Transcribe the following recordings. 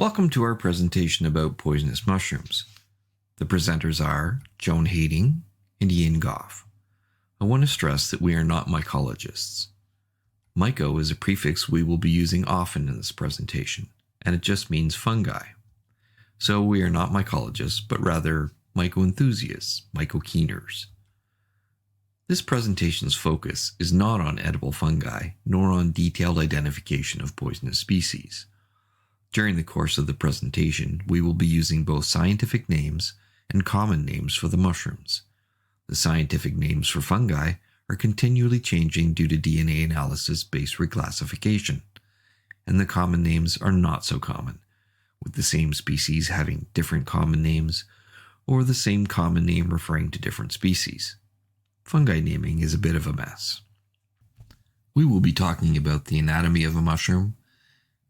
Welcome to our presentation about poisonous mushrooms. The presenters are Joan Heyding and Ian Gough. I want to stress that we are not mycologists. Myco is a prefix we will be using often in this presentation, and it just means fungi. So we are not mycologists, but rather myco-enthusiasts, myco-keeners. This presentation's focus is not on edible fungi, nor on detailed identification of poisonous species. During the course of the presentation, we will be using both scientific names and common names for the mushrooms. The scientific names for fungi are continually changing due to DNA analysis-based reclassification, and the common names are not so common, with the same species having different common names, or the same common name referring to different species. Fungi naming is a bit of a mess. We will be talking about the anatomy of a mushroom,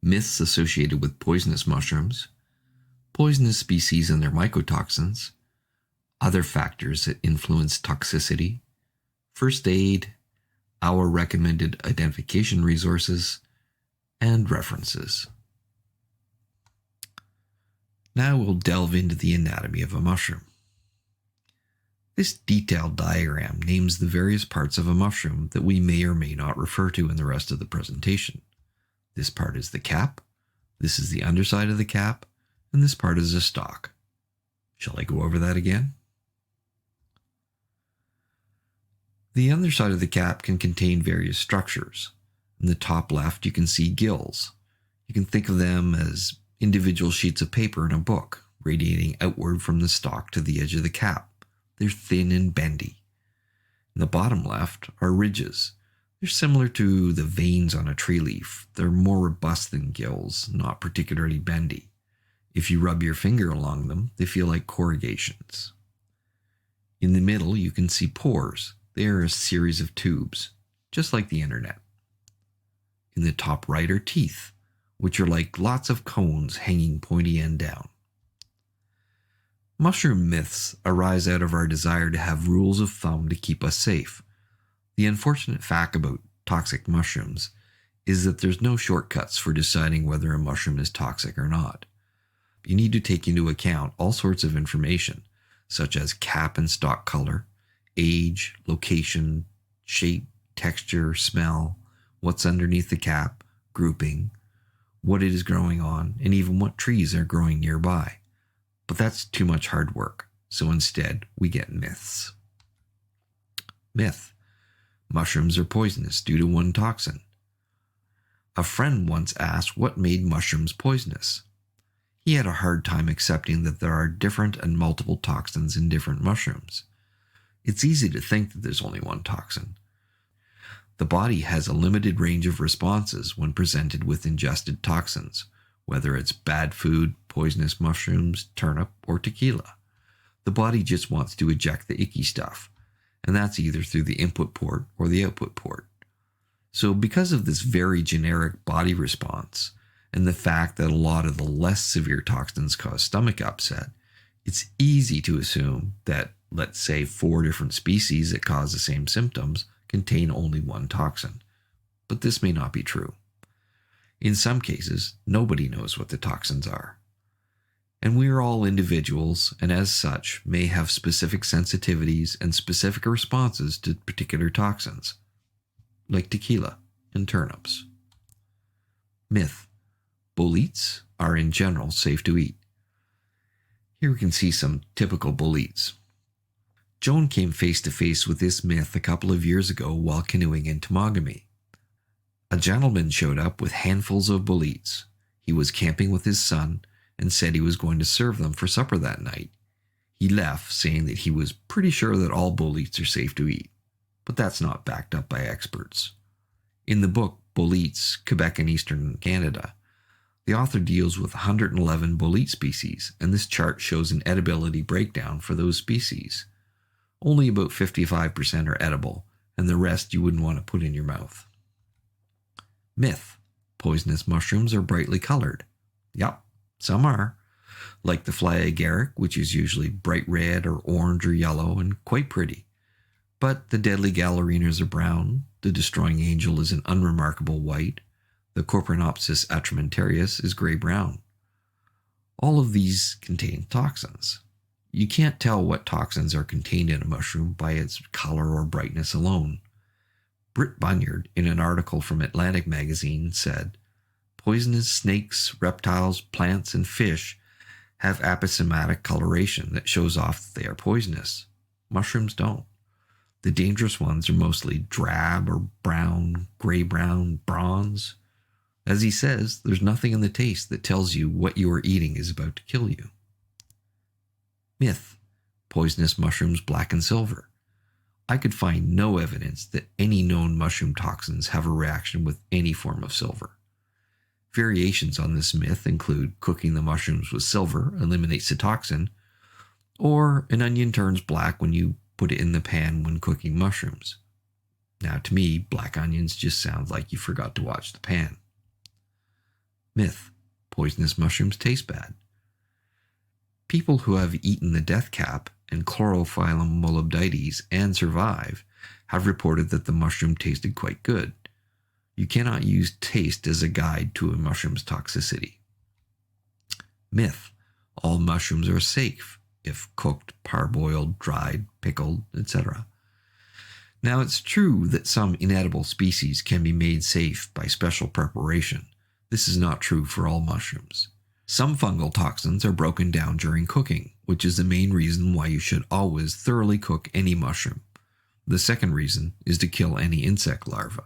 myths associated with poisonous mushrooms, poisonous species and their mycotoxins, other factors that influence toxicity, first aid, our recommended identification resources, and references. Now we'll delve into the anatomy of a mushroom. This detailed diagram names the various parts of a mushroom that we may or may not refer to in the rest of the presentation. This part is the cap, this is the underside of the cap, and this part is the stalk. Shall I go over that again? The underside of the cap can contain various structures. In the top left, you can see gills. You can think of them as individual sheets of paper in a book, radiating outward from the stalk to the edge of the cap. They're thin and bendy. In the bottom left are ridges. They're similar to the veins on a tree leaf. They're more robust than gills, not particularly bendy. If you rub your finger along them, they feel like corrugations. In the middle, you can see pores. They are a series of tubes, just like the internet. In the top right are teeth, which are like lots of cones hanging pointy end down. Mushroom myths arise out of our desire to have rules of thumb to keep us safe. The unfortunate fact about toxic mushrooms is that there's no shortcuts for deciding whether a mushroom is toxic or not. You need to take into account all sorts of information, such as cap and stalk color, age, location, shape, texture, smell, what's underneath the cap, grouping, what it is growing on, and even what trees are growing nearby. But that's too much hard work, so instead we get myths. Myth: mushrooms are poisonous due to one toxin. A friend once asked what made mushrooms poisonous. He had a hard time accepting that there are different and multiple toxins in different mushrooms. It's easy to think that there's only one toxin. The body has a limited range of responses when presented with ingested toxins, whether it's bad food, poisonous mushrooms, turnip, or tequila. The body just wants to eject the icky stuff, and that's either through the input port or the output port. So because of this very generic body response, and the fact that a lot of the less severe toxins cause stomach upset, it's easy to assume that, let's say, 4 different species that cause the same symptoms contain only one toxin. But this may not be true. In some cases, nobody knows what the toxins are. And we are all individuals, and as such, may have specific sensitivities and specific responses to particular toxins, like tequila and turnips. Myth: boletes are in general safe to eat. Here we can see some typical boletes. Joan came face to face with this myth a couple of years ago while canoeing in Temagami. A gentleman showed up with handfuls of boletes. He was camping with his son and said he was going to serve them for supper that night. He left saying that he was pretty sure that all boletes are safe to eat, but that's not backed up by experts. In the book Boletes, Quebec and Eastern Canada, the author deals with 111 bolete species, and this chart shows an edibility breakdown for those species. Only about 55% are edible, and the rest you wouldn't want to put in your mouth. Myth: poisonous mushrooms are brightly colored. Yup, some are. Like the fly agaric, which is usually bright red or orange or yellow and quite pretty. But the deadly gallerinas are brown, the destroying angel is an unremarkable white, the Coprinopsis atramentaria is gray-brown. All of these contain toxins. You can't tell what toxins are contained in a mushroom by its color or brightness alone. Britt Bunyard, in an article from Atlantic magazine, said, "Poisonous snakes, reptiles, plants, and fish have aposematic coloration that shows off that they are poisonous. Mushrooms don't. The dangerous ones are mostly drab or brown, gray-brown, bronze. As he says, there's nothing in the taste that tells you what you are eating is about to kill you." Myth: poisonous mushrooms black and silver. I could find no evidence that any known mushroom toxins have a reaction with any form of silver. Variations on this myth include cooking the mushrooms with silver eliminates the toxin, or an onion turns black when you put it in the pan when cooking mushrooms. Now, to me, black onions just sound like you forgot to watch the pan. Myth: poisonous mushrooms taste bad. People who have eaten the death cap and Chlorophyllum molybdites and survive have reported that the mushroom tasted quite good. You cannot use taste as a guide to a mushroom's toxicity. Myth: all mushrooms are safe if cooked, parboiled, dried, pickled, etc. Now, it's true that some inedible species can be made safe by special preparation. This is not true for all mushrooms. Some fungal toxins are broken down during cooking, which is the main reason why you should always thoroughly cook any mushroom. The second reason is to kill any insect larvae.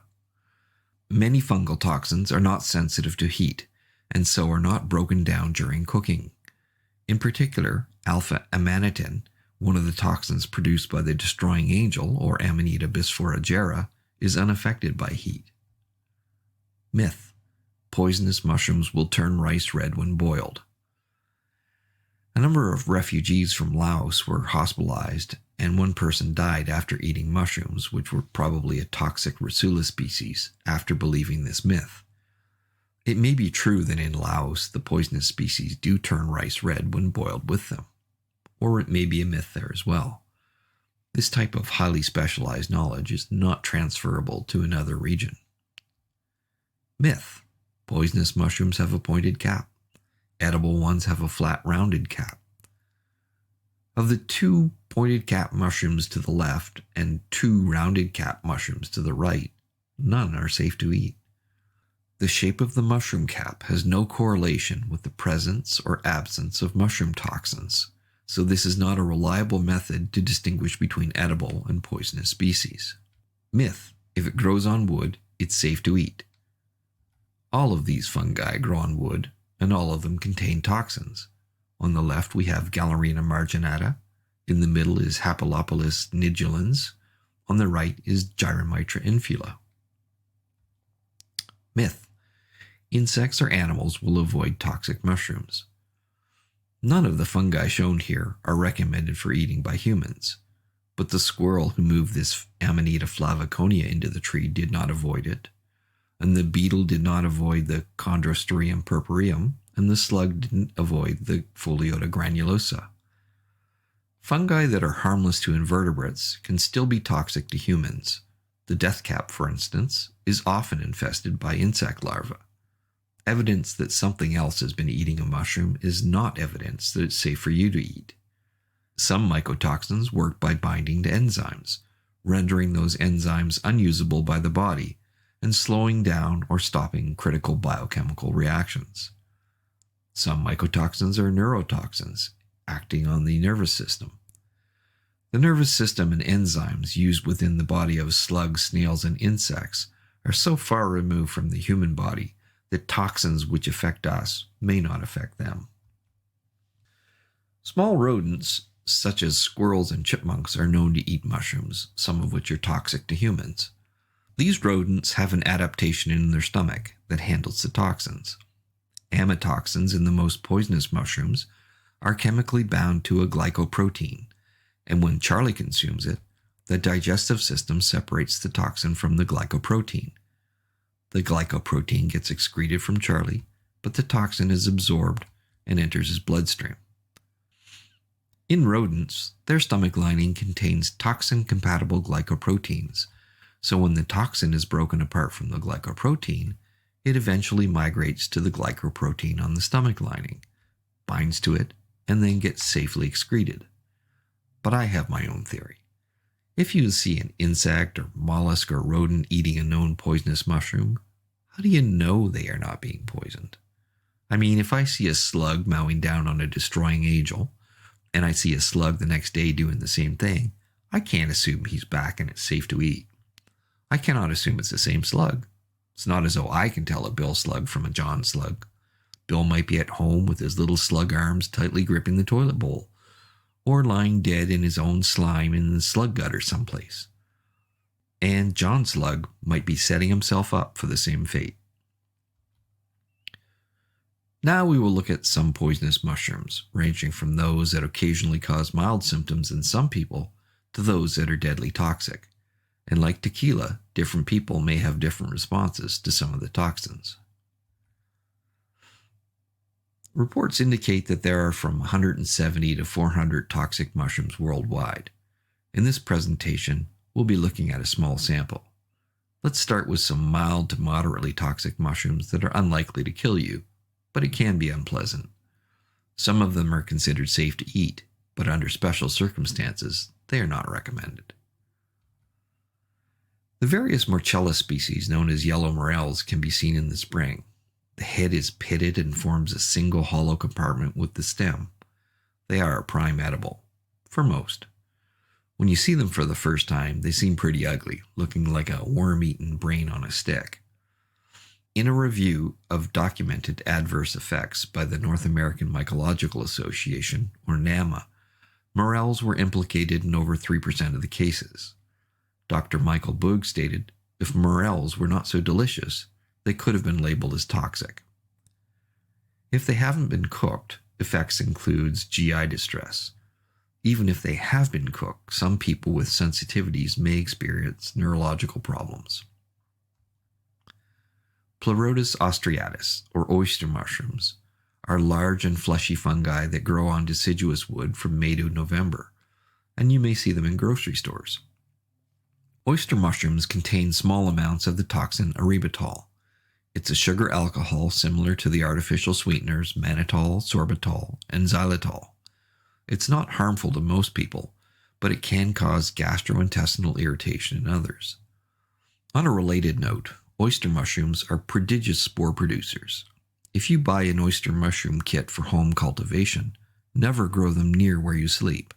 Many fungal toxins are not sensitive to heat, and so are not broken down during cooking. In particular, alpha-amanitin, one of the toxins produced by the destroying angel, or Amanita bisphorigera, is unaffected by heat. Myth: poisonous mushrooms will turn rice red when boiled. A number of refugees from Laos were hospitalized, and one person died after eating mushrooms, which were probably a toxic Racula species, after believing this myth. It may be true that in Laos the poisonous species do turn rice red when boiled with them, or it may be a myth there as well. This type of highly specialized knowledge is not transferable to another region. Myth: poisonous mushrooms have a pointed cap. Edible ones have a flat, rounded cap. Of the 2 pointed cap mushrooms to the left and 2 rounded cap mushrooms to the right, none are safe to eat. The shape of the mushroom cap has no correlation with the presence or absence of mushroom toxins, so this is not a reliable method to distinguish between edible and poisonous species. Myth: if it grows on wood, it's safe to eat. All of these fungi grow on wood, and all of them contain toxins. On the left we have Galerina marginata, in the middle is Hapalopolis nidulans, on the right is Gyromitra infula. Myth: insects or animals will avoid toxic mushrooms. None of the fungi shown here are recommended for eating by humans, but the squirrel who moved this Amanita flaviconia into the tree did not avoid it, and the beetle did not avoid the Chondrostereum purpureum, and the slug didn't avoid the Pholiota granulosa. Fungi that are harmless to invertebrates can still be toxic to humans. The death cap, for instance, is often infested by insect larvae. Evidence that something else has been eating a mushroom is not evidence that it's safe for you to eat. Some mycotoxins work by binding to enzymes, rendering those enzymes unusable by the body, and slowing down or stopping critical biochemical reactions. Some mycotoxins are neurotoxins, acting on the nervous system. The nervous system and enzymes used within the body of slugs, snails, and insects are so far removed from the human body that toxins which affect us may not affect them. Small rodents, such as squirrels and chipmunks, are known to eat mushrooms, some of which are toxic to humans. These rodents have an adaptation in their stomach that handles the toxins. Amatoxins in the most poisonous mushrooms are chemically bound to a glycoprotein, and when Charlie consumes it, the digestive system separates the toxin from the glycoprotein. The glycoprotein gets excreted from Charlie, but the toxin is absorbed and enters his bloodstream. In rodents, their stomach lining contains toxin-compatible glycoproteins, so when the toxin is broken apart from the glycoprotein, it eventually migrates to the glycoprotein on the stomach lining, binds to it, and then gets safely excreted. But I have my own theory. If you see an insect or mollusk or rodent eating a known poisonous mushroom, how do you know they are not being poisoned? I mean, if I see a slug mowing down on a destroying angel, and I see a slug the next day doing the same thing, I can't assume he's back and it's safe to eat. I cannot assume it's the same slug. It's not as though I can tell a Bill slug from a John slug. Bill might be at home with his little slug arms tightly gripping the toilet bowl, or lying dead in his own slime in the slug gutter someplace. And John Slug might be setting himself up for the same fate. Now we will look at some poisonous mushrooms, ranging from those that occasionally cause mild symptoms in some people to those that are deadly toxic. And like tequila, different people may have different responses to some of the toxins. Reports indicate that there are from 170 to 400 toxic mushrooms worldwide. In this presentation, we'll be looking at a small sample. Let's start with some mild to moderately toxic mushrooms that are unlikely to kill you, but it can be unpleasant. Some of them are considered safe to eat, but under special circumstances, they are not recommended. The various Morchella species known as yellow morels can be seen in the spring. The head is pitted and forms a single hollow compartment with the stem. They are a prime edible, for most. When you see them for the first time, they seem pretty ugly, looking like a worm-eaten brain on a stick. In a review of documented adverse effects by the North American Mycological Association, or NAMA, morels were implicated in over 3% of the cases. Dr. Michael Boog stated, if morels were not so delicious, they could have been labeled as toxic. If they haven't been cooked, effects includes GI distress. Even if they have been cooked, some people with sensitivities may experience neurological problems. Pleurotus ostreatus, or oyster mushrooms, are large and fleshy fungi that grow on deciduous wood from May to November, and you may see them in grocery stores. Oyster mushrooms contain small amounts of the toxin erythritol. It's a sugar alcohol similar to the artificial sweeteners mannitol, sorbitol, and xylitol. It's not harmful to most people, but it can cause gastrointestinal irritation in others. On a related note, oyster mushrooms are prodigious spore producers. If you buy an oyster mushroom kit for home cultivation, never grow them near where you sleep.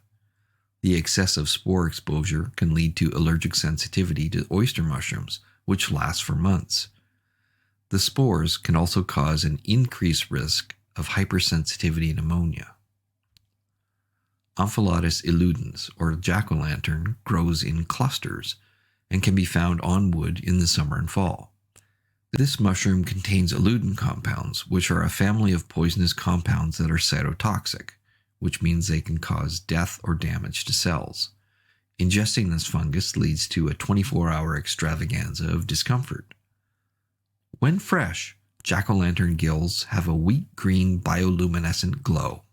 The excessive spore exposure can lead to allergic sensitivity to oyster mushrooms, which lasts for months. The spores can also cause an increased risk of hypersensitivity pneumonia. Omphalotus illudens, or jack-o'-lantern, grows in clusters and can be found on wood in the summer and fall. This mushroom contains illuden compounds, which are a family of poisonous compounds that are cytotoxic, which means they can cause death or damage to cells. Ingesting this fungus leads to a 24-hour extravaganza of discomfort. When fresh, jack-o'-lantern gills have a wheat-green bioluminescent glow.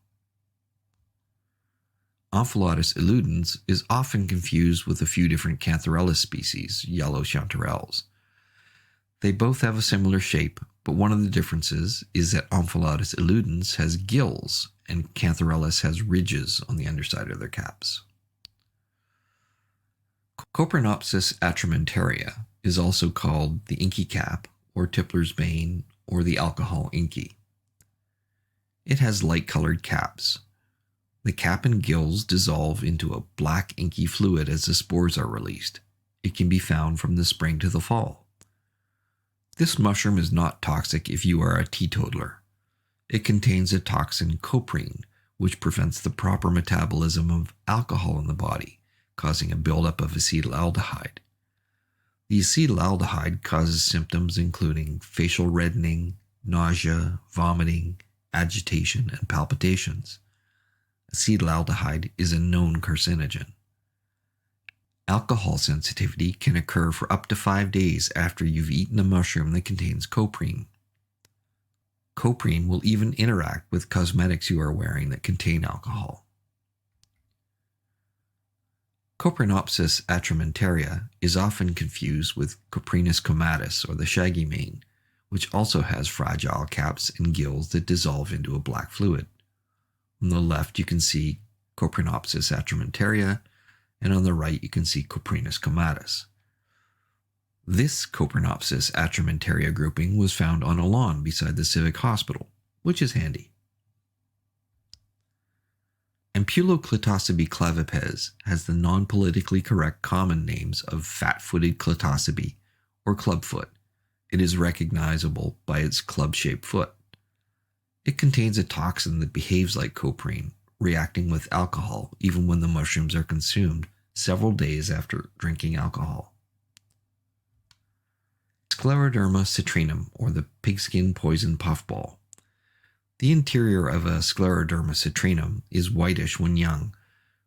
Omphalotus illudens is often confused with a few different Cantharellus species, yellow chanterelles. They both have a similar shape, but one of the differences is that Omphalotus illudens has gills and Cantharellus has ridges on the underside of their caps. Coprinopsis atramentaria is also called the inky cap, or tippler's bane, or the alcohol inky. It has light-colored caps. The cap and gills dissolve into a black inky fluid as the spores are released. It can be found from the spring to the fall. This mushroom is not toxic if you are a teetotaler. It contains a toxin coprin, which prevents the proper metabolism of alcohol in the body, causing a buildup of acetaldehyde. The acetaldehyde causes symptoms including facial reddening, nausea, vomiting, agitation, and palpitations. Acetaldehyde is a known carcinogen. Alcohol sensitivity can occur for up to 5 days after you've eaten a mushroom that contains coprin. Coprin will even interact with cosmetics you are wearing that contain alcohol. Coprinopsis atramentaria is often confused with Coprinus comatus, or the shaggy mane, which also has fragile caps and gills that dissolve into a black fluid. On the left, you can see Coprinopsis atramentaria, and on the right, you can see Coprinus comatus. This Coprinopsis atramentaria grouping was found on a lawn beside the Civic Hospital, which is handy. Ampuloclitosabe clavipes has the non-politically correct common names of fat-footed clitosabe or clubfoot. It is recognizable by its club-shaped foot. It contains a toxin that behaves like coprine, reacting with alcohol even when the mushrooms are consumed several days after drinking alcohol. Scleroderma citrinum, or the pigskin poison puffball. The interior of a Scleroderma citrinum is whitish when young,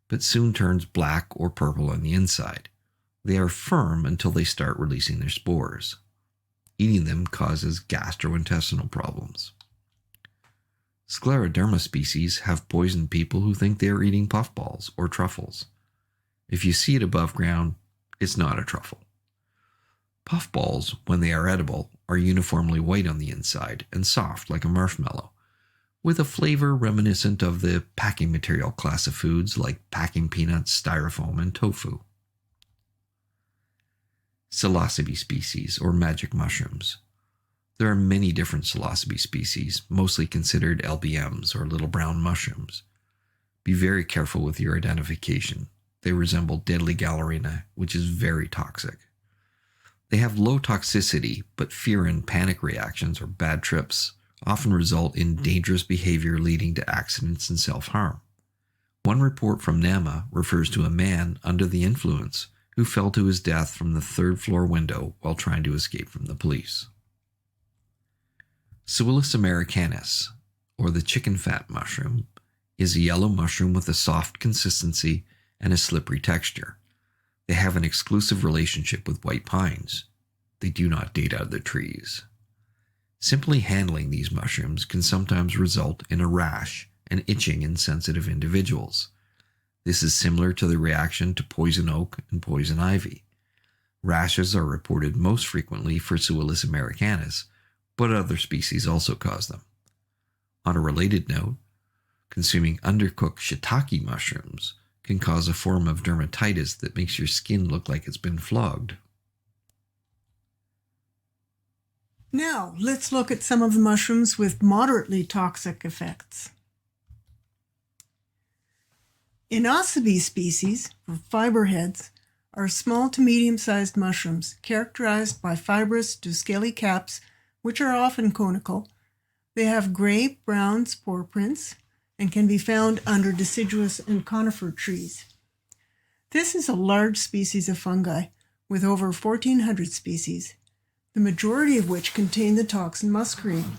but soon turns black or purple on the inside. They are firm until they start releasing their spores. Eating them causes gastrointestinal problems. Scleroderma species have poisoned people who think they are eating puffballs or truffles. If you see it above ground, it's not a truffle. Puffballs, when they are edible, are uniformly white on the inside and soft like a marshmallow, with a flavor reminiscent of the packing material class of foods like packing peanuts, styrofoam, and tofu. Psilocybe species, or magic mushrooms. There are many different psilocybe species, mostly considered LBMs, or little brown mushrooms. Be very careful with your identification. They resemble deadly Galerina, which is very toxic. They have low toxicity, but fear and panic reactions or bad trips often result in dangerous behavior leading to accidents and self-harm. One report from NAMA refers to a man under the influence who fell to his death from the third-floor window while trying to escape from the police. Psilocybe americanus, or the chicken fat mushroom, is a yellow mushroom with a soft consistency and a slippery texture. They have an exclusive relationship with white pines. They do not date out of the trees. Simply handling these mushrooms can sometimes result in a rash and itching in sensitive individuals. This is similar to the reaction to poison oak and poison ivy. Rashes are reported most frequently for Psilocybe americanus, but other species also cause them. On a related note, consuming undercooked shiitake mushrooms can cause a form of dermatitis that makes your skin look like it's been flogged. Now, let's look at some of the mushrooms with moderately toxic effects. Inocybe species, or fiberheads, are small to medium-sized mushrooms characterized by fibrous to scaly caps, which are often conical. They have gray-brown spore prints and can be found under deciduous and conifer trees. This is a large species of fungi with over 1,400 species, the majority of which contain the toxin muscarine.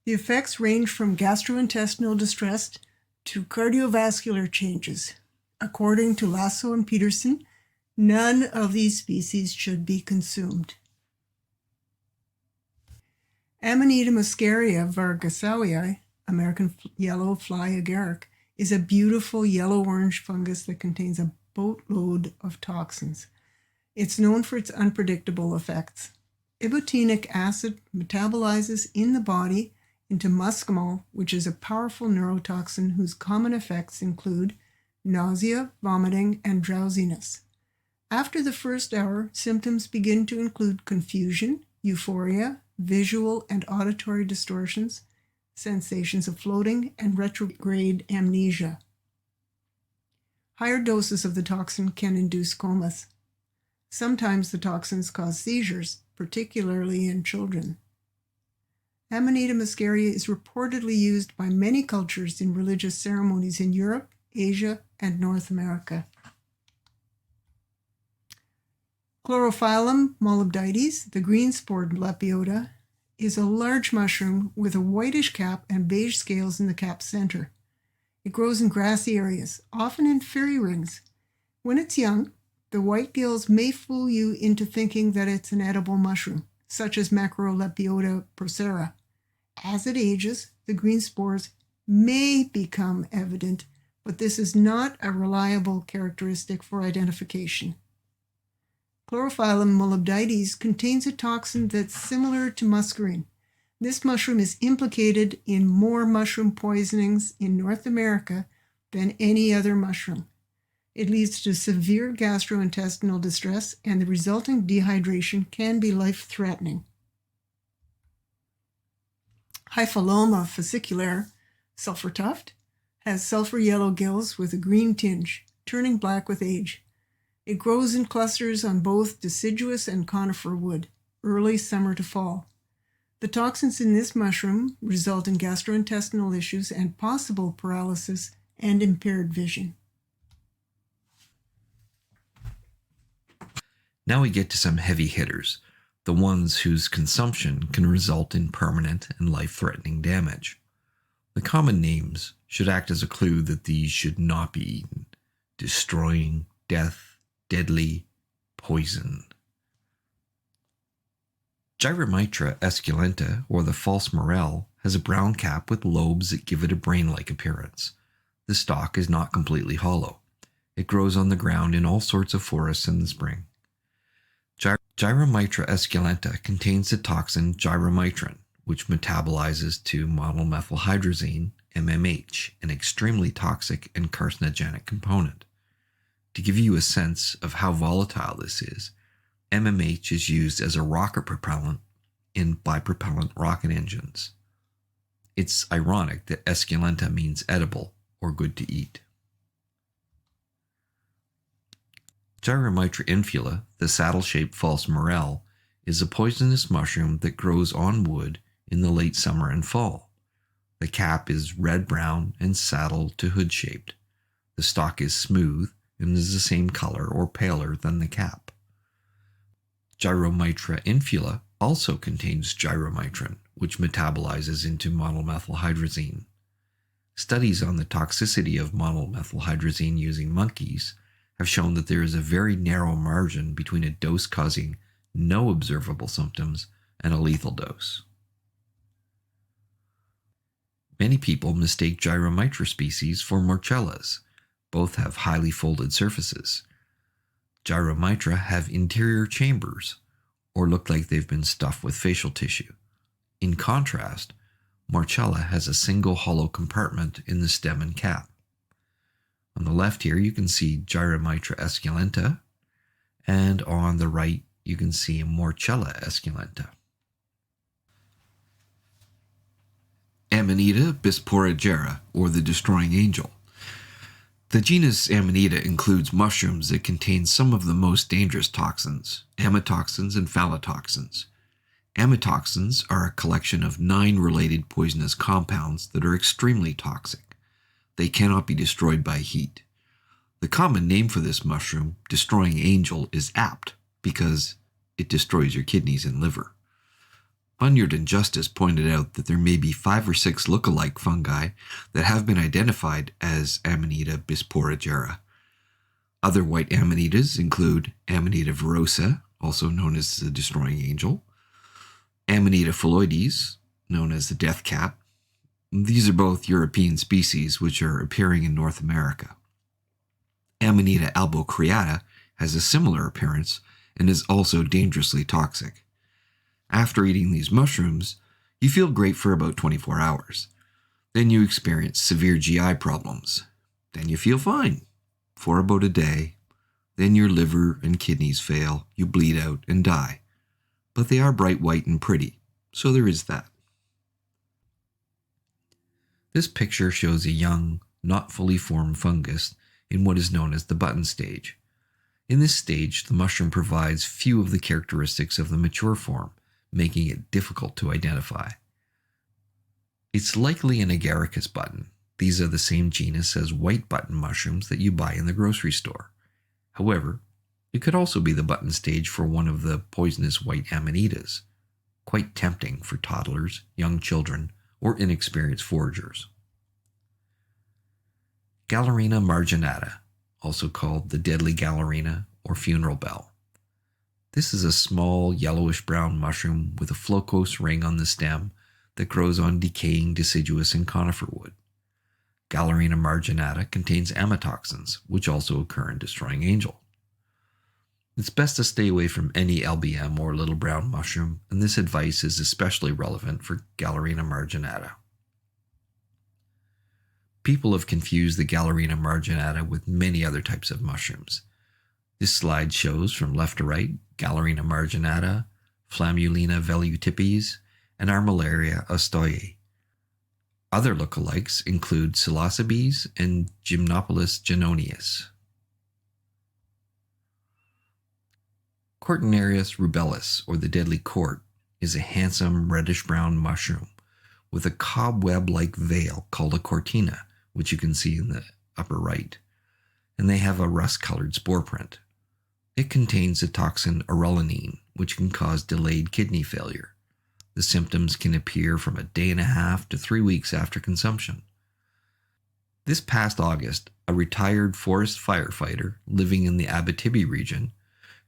The effects range from gastrointestinal distress to cardiovascular changes. According to Lasso and Peterson, none of these species should be consumed. Amanita muscaria vargasii, American yellow fly agaric, is a beautiful yellow-orange fungus that contains a boatload of toxins. It's known for its unpredictable effects. Ibotenic acid metabolizes in the body into muscimol, which is a powerful neurotoxin whose common effects include nausea, vomiting, and drowsiness. After the first hour, symptoms begin to include confusion, euphoria, visual and auditory distortions, sensations of floating, and retrograde amnesia. Higher doses of the toxin can induce comas. Sometimes the toxins cause seizures, particularly in children. Amanita muscaria is reportedly used by many cultures in religious ceremonies in Europe, Asia, and North America. Chlorophyllum molybdites, the Green-Spored Lepiota, is a large mushroom with a whitish cap and beige scales in the cap's center. It grows in grassy areas, often in fairy rings. When it's young, the white gills may fool you into thinking that it's an edible mushroom, such as Macrolepiota procera. As it ages, the green spores may become evident, but this is not a reliable characteristic for identification. Chlorophyllum molybdites contains a toxin that's similar to muscarine. This mushroom is implicated in more mushroom poisonings in North America than any other mushroom. It leads to severe gastrointestinal distress, and the resulting dehydration can be life-threatening. Hypholoma fasciculaire, sulphur tuft, has sulphur yellow gills with a green tinge, turning black with age. It grows in clusters on both deciduous and conifer wood, early summer to fall. The toxins in this mushroom result in gastrointestinal issues and possible paralysis and impaired vision. Now we get to some heavy hitters, the ones whose consumption can result in permanent and life-threatening damage. The common names should act as a clue that these should not be eaten: destroying, death, deadly, poison. Gyromitra esculenta, or the false morel, has a brown cap with lobes that give it a brain-like appearance. The stalk is not completely hollow. It grows on the ground in all sorts of forests in the spring. Gyromitra esculenta contains the toxin gyromitrin, which metabolizes to monomethylhydrazine, MMH, an extremely toxic and carcinogenic component. To give you a sense of how volatile this is, MMH is used as a rocket propellant in bipropellant rocket engines. It's ironic that Esculenta means edible or good to eat. Gyromitra infula, the saddle-shaped false morel, is a poisonous mushroom that grows on wood in the late summer and fall. The cap is red-brown and saddle to hood-shaped. The stalk is smooth and is the same color or paler than the cap. Gyromitra infula also contains gyromitrin, which metabolizes into monomethylhydrazine. Studies on the toxicity of monomethylhydrazine using monkeys have shown that there is a very narrow margin between a dose causing no observable symptoms and a lethal dose. Many people mistake Gyromitra species for Morchellas. Both have highly folded surfaces. Gyromitra have interior chambers, or look like they've been stuffed with facial tissue. In contrast, Morchella has a single hollow compartment in the stem and cap. On the left here, you can see Gyromitra esculenta, and on the right, you can see Morchella esculenta. Amanita bisporigera, or the destroying angel. The genus Amanita includes mushrooms that contain some of the most dangerous toxins, amatoxins and phallotoxins. Amatoxins are a collection of 9 related poisonous compounds that are extremely toxic. They cannot be destroyed by heat. The common name for this mushroom, destroying angel, is apt because it destroys your kidneys and liver. Bunyard and Justice pointed out that there may be 5 or 6 look-alike fungi that have been identified as Amanita bisporigera. Other white amanitas include Amanita virosa, also known as the destroying angel, Amanita phalloides, known as the death cap. These are both European species which are appearing in North America. Amanita albocreata has a similar appearance and is also dangerously toxic. After eating these mushrooms, you feel great for about 24 hours. Then you experience severe GI problems. Then you feel fine for about a day. Then your liver and kidneys fail, you bleed out and die. But they are bright white and pretty, so there is that. This picture shows a young, not fully formed fungus in what is known as the button stage. In this stage, the mushroom provides few of the characteristics of the mature form, making it difficult to identify. It's likely an agaricus button. These are the same genus as white button mushrooms that you buy in the grocery store. However, it could also be the button stage for one of the poisonous white amanitas, quite tempting for toddlers, young children, or inexperienced foragers. Galerina marginata, also called the deadly galerina or funeral bell. This is a small yellowish-brown mushroom with a flocose ring on the stem that grows on decaying deciduous and conifer wood. Galerina marginata contains amatoxins, which also occur in destroying angel. It's best to stay away from any LBM or little brown mushroom, and this advice is especially relevant for Galerina marginata. People have confused the Galerina marginata with many other types of mushrooms. This slide shows from left to right Galerina marginata, Flammulina velutipes, and Armillaria ostoyae. Other lookalikes include Psilocybes and Gymnopolis genonius. Cortinarius rubellus, or the deadly court, is a handsome reddish-brown mushroom with a cobweb-like veil called a cortina, which you can see in the upper right, and they have a rust-colored spore print. It contains the toxin arelanine, which can cause delayed kidney failure. The symptoms can appear from a day and a half to 3 weeks after consumption. This past August, a retired forest firefighter living in the Abitibi region,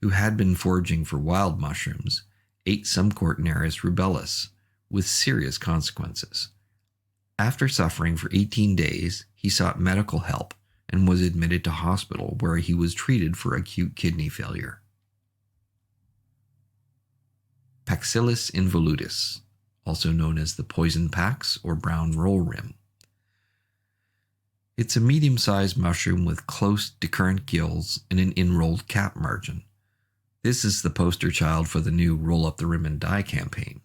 who had been foraging for wild mushrooms, ate some Cortinarius rubellus, with serious consequences. After suffering for 18 days, he sought medical help and was admitted to hospital where he was treated for acute kidney failure. Paxillus involutus, also known as the poison pax or brown roll rim. It's a medium-sized mushroom with close, decurrent gills and an inrolled cap margin. This is the poster child for the new Roll Up the Rim and Die campaign.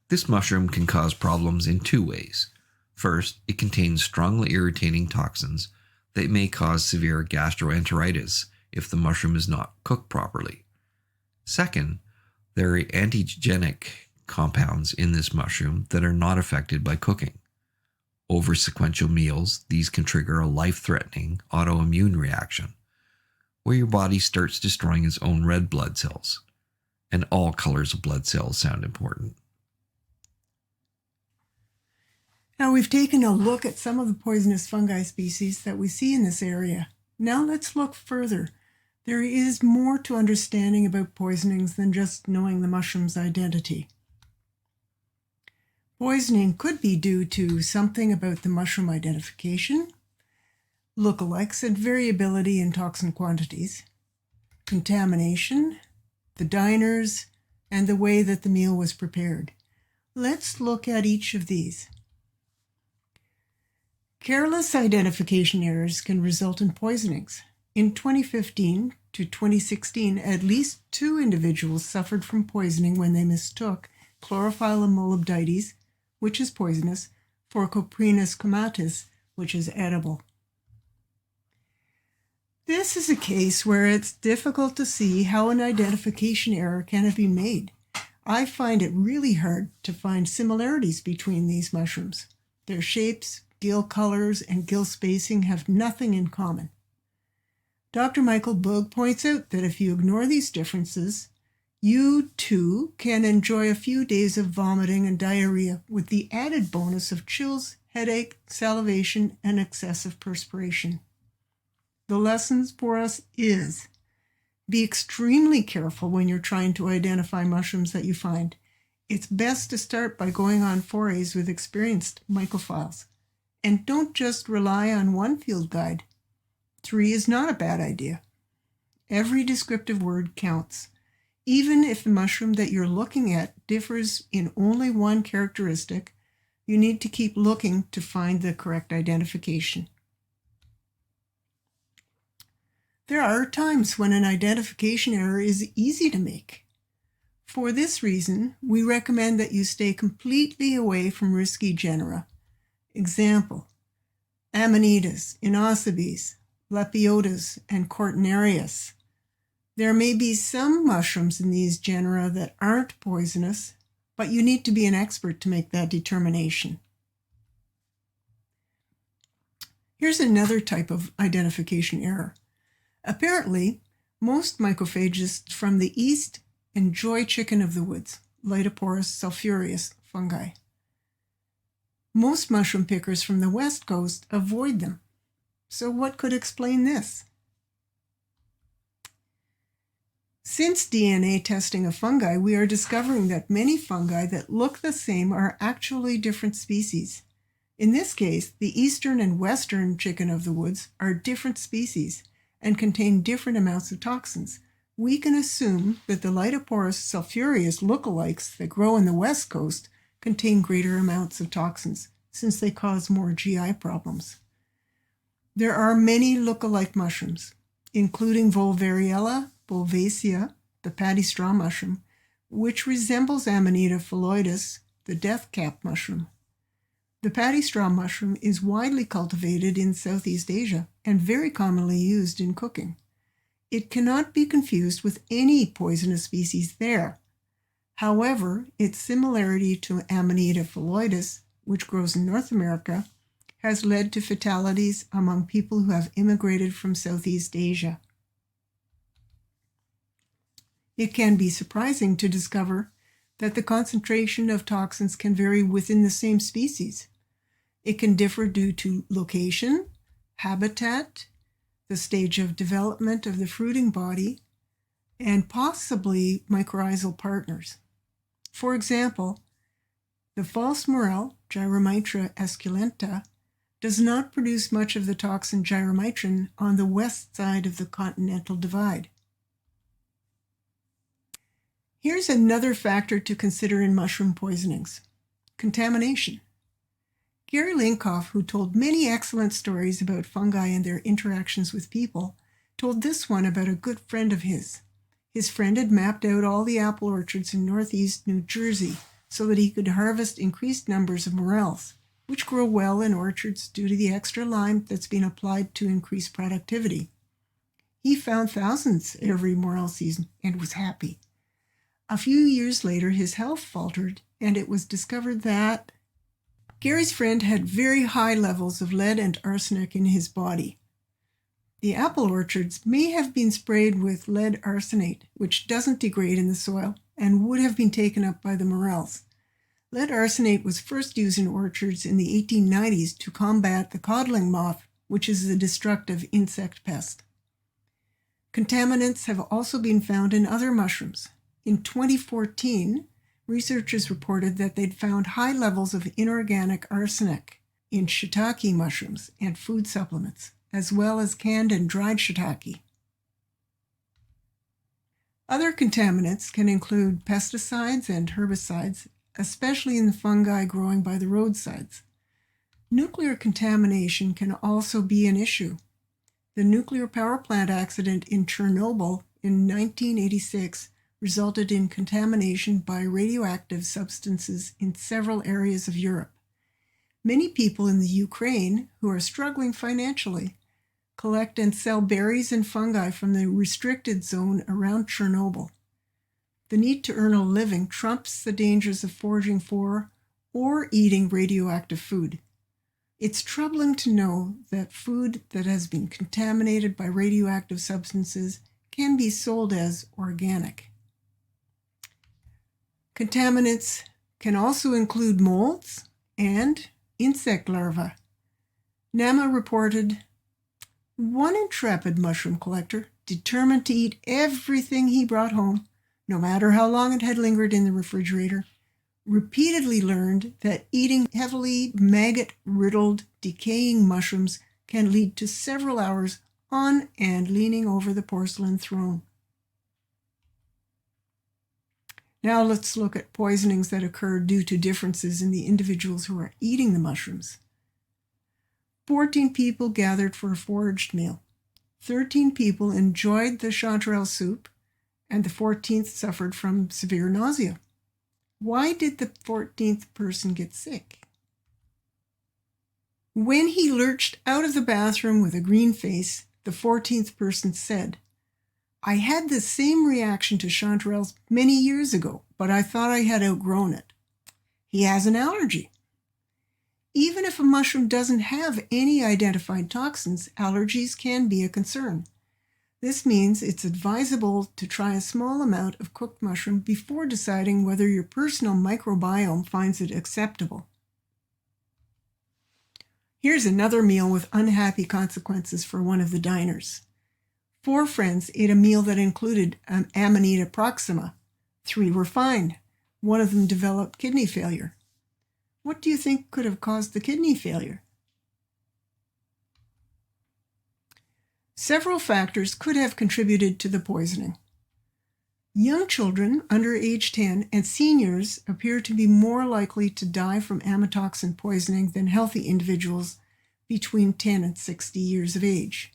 This mushroom can cause problems in two ways. First, it contains strongly irritating toxins that may cause severe gastroenteritis if the mushroom is not cooked properly. Second, there are antigenic compounds in this mushroom that are not affected by cooking. Over sequential meals, these can trigger a life-threatening autoimmune reaction, where your body starts destroying its own red blood cells. And all colors of blood cells sound important. Now we've taken a look at some of the poisonous fungi species that we see in this area. Now let's look further. There is more to understanding about poisonings than just knowing the mushroom's identity. Poisoning could be due to something about the mushroom identification, lookalikes and variability in toxin quantities, contamination, the diners, and the way that the meal was prepared. Let's look at each of these. Careless identification errors can result in poisonings. In 2015 to 2016, at least 2 individuals suffered from poisoning when they mistook chlorophyllum molybdites, which is poisonous, for Coprinus comatus, which is edible. This is a case where it's difficult to see how an identification error can have been made. I find it really hard to find similarities between these mushrooms. Their shapes, gill colors, and gill spacing have nothing in common. Dr. Michael Boog points out that if you ignore these differences, you too can enjoy a few days of vomiting and diarrhea with the added bonus of chills, headache, salivation, and excessive perspiration. The lessons for us is: be extremely careful when you're trying to identify mushrooms that you find. It's best to start by going on forays with experienced mycophiles. And don't just rely on one field guide. 3 is not a bad idea. Every descriptive word counts. Even if the mushroom that you're looking at differs in only one characteristic, you need to keep looking to find the correct identification. There are times when an identification error is easy to make. For this reason, we recommend that you stay completely away from risky genera. Example: Amanitas, Inosebes, Lepiotas, and Cortinarius. There may be some mushrooms in these genera that aren't poisonous, but you need to be an expert to make that determination. Here's another type of identification error. Apparently, most mycophagists from the east enjoy chicken of the woods, Lytoporus sulphureus fungi. Most mushroom pickers from the west coast avoid them. So what could explain this? Since DNA testing of fungi, we are discovering that many fungi that look the same are actually different species. In this case, the eastern and western chicken of the woods are different species, and contain different amounts of toxins, we can assume that the Lytoporus sulphureus lookalikes that grow in the west coast contain greater amounts of toxins, since they cause more GI problems. There are many lookalike mushrooms, including Volvariella bulbacea, the paddy straw mushroom, which resembles Amanita phalloides, the death cap mushroom. The paddy straw mushroom is widely cultivated in Southeast Asia and very commonly used in cooking. It cannot be confused with any poisonous species there. However, its similarity to Amanita phalloides, which grows in North America, has led to fatalities among people who have immigrated from Southeast Asia. It can be surprising to discover that the concentration of toxins can vary within the same species. It can differ due to location, habitat, the stage of development of the fruiting body, and possibly mycorrhizal partners. For example, the false morel, Gyromitra esculenta, does not produce much of the toxin gyromitrin on the west side of the continental divide. Here's another factor to consider in mushroom poisonings: contamination. Gary Linkoff, who told many excellent stories about fungi and their interactions with people, told this one about a good friend of his. His friend had mapped out all the apple orchards in northeast New Jersey so that he could harvest increased numbers of morels, which grow well in orchards due to the extra lime that's been applied to increase productivity. He found thousands every morel season and was happy. A few years later, his health faltered, and it was discovered that Gary's friend had very high levels of lead and arsenic in his body. The apple orchards may have been sprayed with lead arsenate, which doesn't degrade in the soil and would have been taken up by the morels. Lead arsenate was first used in orchards in the 1890s to combat the codling moth, which is a destructive insect pest. Contaminants have also been found in other mushrooms. In 2014, researchers reported that they'd found high levels of inorganic arsenic in shiitake mushrooms and food supplements, as well as canned and dried shiitake. Other contaminants can include pesticides and herbicides, especially in the fungi growing by the roadsides. Nuclear contamination can also be an issue. The nuclear power plant accident in Chernobyl in 1986 resulted in contamination by radioactive substances in several areas of Europe. Many people in the Ukraine, who are struggling financially, collect and sell berries and fungi from the restricted zone around Chernobyl. The need to earn a living trumps the dangers of foraging for or eating radioactive food. It's troubling to know that food that has been contaminated by radioactive substances can be sold as organic. Contaminants can also include molds and insect larvae. NAMA reported, one intrepid mushroom collector, determined to eat everything he brought home, no matter how long it had lingered in the refrigerator, repeatedly learned that eating heavily maggot-riddled, decaying mushrooms can lead to several hours on and leaning over the porcelain throne. Now let's look at poisonings that occur due to differences in the individuals who are eating the mushrooms. 14 people gathered for a foraged meal. 13 people enjoyed the chanterelle soup, and the 14th suffered from severe nausea. Why did the 14th person get sick? When he lurched out of the bathroom with a green face, the 14th person said, I had the same reaction to chanterelles many years ago, but I thought I had outgrown it. He has an allergy. Even if a mushroom doesn't have any identified toxins, allergies can be a concern. This means it's advisable to try a small amount of cooked mushroom before deciding whether your personal microbiome finds it acceptable. Here's another meal with unhappy consequences for one of the diners. 4 friends ate a meal that included an Amanita proxima. 3 were fine. One of them developed kidney failure. What do you think could have caused the kidney failure? Several factors could have contributed to the poisoning. Young children under age 10 and seniors appear to be more likely to die from amatoxin poisoning than healthy individuals between 10 and 60 years of age.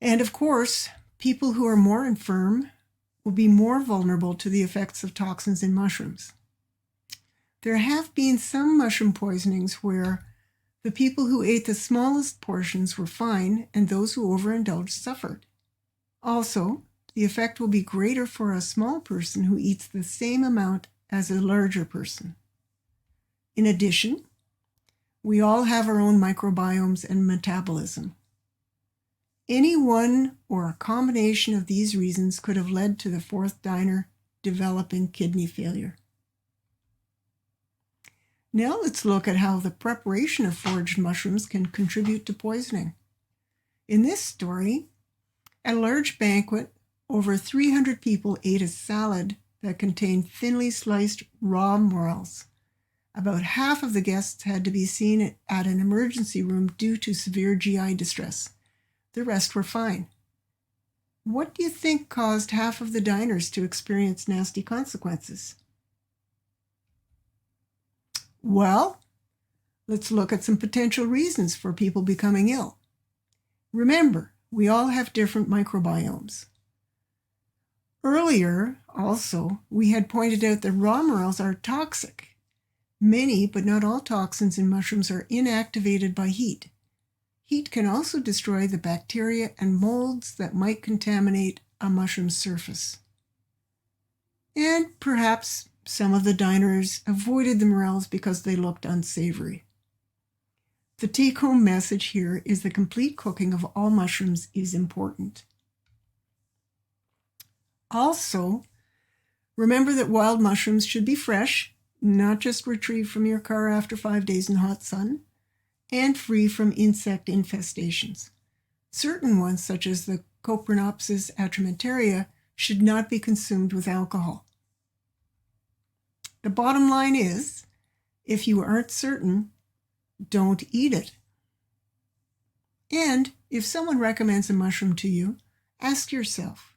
And of course, people who are more infirm will be more vulnerable to the effects of toxins in mushrooms. There have been some mushroom poisonings where the people who ate the smallest portions were fine and those who overindulged suffered. Also, the effect will be greater for a small person who eats the same amount as a larger person. In addition, we all have our own microbiomes and metabolism. Any one or a combination of these reasons could have led to the fourth diner developing kidney failure. Now let's look at how the preparation of foraged mushrooms can contribute to poisoning. In this story, at a large banquet, over 300 people ate a salad that contained thinly sliced raw morels. About half of the guests had to be seen at an emergency room due to severe GI distress. The rest were fine. What do you think caused half of the diners to experience nasty consequences? Well, let's look at some potential reasons for people becoming ill. Remember, we all have different microbiomes. Earlier, also, we had pointed out that raw morels are toxic. Many, but not all toxins in mushrooms are inactivated by heat. Heat can also destroy the bacteria and molds that might contaminate a mushroom's surface. And perhaps some of the diners avoided the morels because they looked unsavory. The take-home message here is the complete cooking of all mushrooms is important. Also, remember that wild mushrooms should be fresh, not just retrieved from your car after 5 days in hot sun, and free from insect infestations. Certain ones, such as the Coprinopsis atramentaria, should not be consumed with alcohol. The bottom line is, if you aren't certain, don't eat it. And if someone recommends a mushroom to you, ask yourself,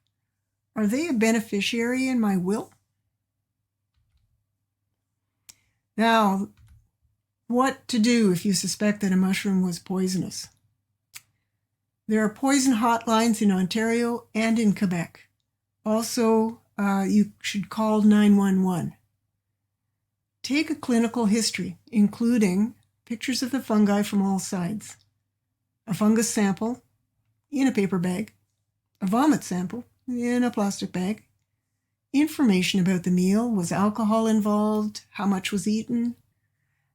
are they a beneficiary in my will? Now, what to do if you suspect that a mushroom was poisonous? There are poison hotlines in Ontario and in Quebec. Also, you should call 911. Take a clinical history, including pictures of the fungi from all sides, a fungus sample in a paper bag, a vomit sample in a plastic bag, information about the meal, was alcohol involved, how much was eaten,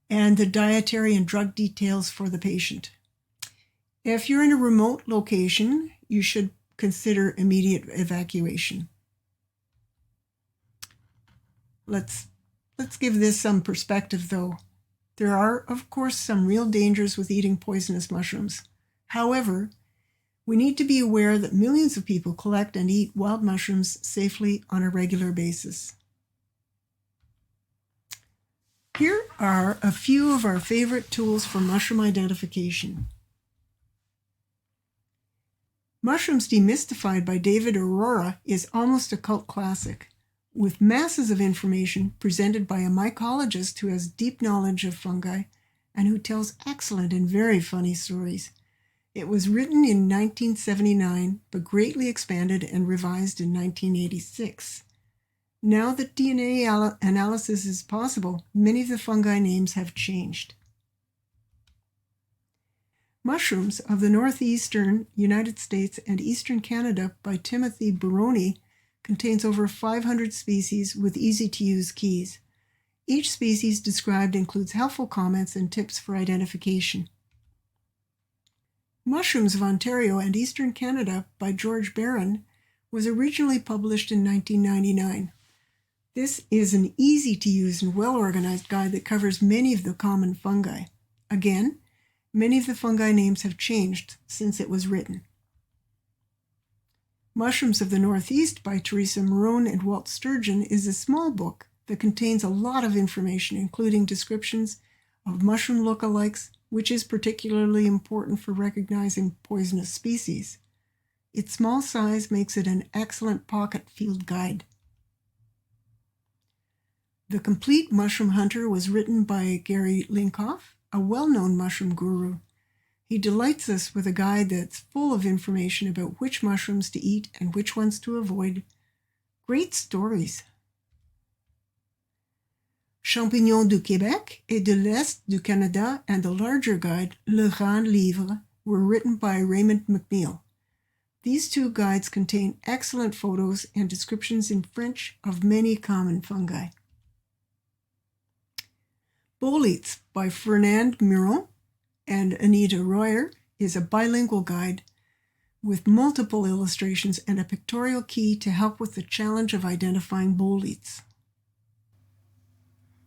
and the dietary and drug details for the patient. If you're in a remote location, you should consider immediate evacuation. Let's give this some perspective, though. There are, of course, some real dangers with eating poisonous mushrooms. However, we need to be aware that millions of people collect and eat wild mushrooms safely on a regular basis. Here are a few of our favorite tools for mushroom identification. Mushrooms Demystified by David Aurora is almost a cult classic, with masses of information presented by a mycologist who has deep knowledge of fungi and who tells excellent and very funny stories. It was written in 1979, but greatly expanded and revised in 1986. Now that DNA analysis is possible, many of the fungi names have changed. Mushrooms of the Northeastern United States and Eastern Canada by Timothy Baroni contains over 500 species with easy-to-use keys. Each species described includes helpful comments and tips for identification. Mushrooms of Ontario and Eastern Canada by George Barron was originally published in 1999. This is an easy-to-use and well-organized guide that covers many of the common fungi. Again, many of the fungi names have changed since it was written. Mushrooms of the Northeast by Teresa Marone and Walt Sturgeon is a small book that contains a lot of information, including descriptions of mushroom lookalikes, which is particularly important for recognizing poisonous species. Its small size makes it an excellent pocket field guide. The Complete Mushroom Hunter was written by Gary Linkoff, a well-known mushroom guru. He delights us with a guide that's full of information about which mushrooms to eat and which ones to avoid. Great stories. Champignons du Québec et de l'Est du Canada and the larger guide, Le Grand Livre, were written by Raymond McNeil. These two guides contain excellent photos and descriptions in French of many common fungi. Boletes by Fernand Muron and Anita Royer is a bilingual guide with multiple illustrations and a pictorial key to help with the challenge of identifying boletes.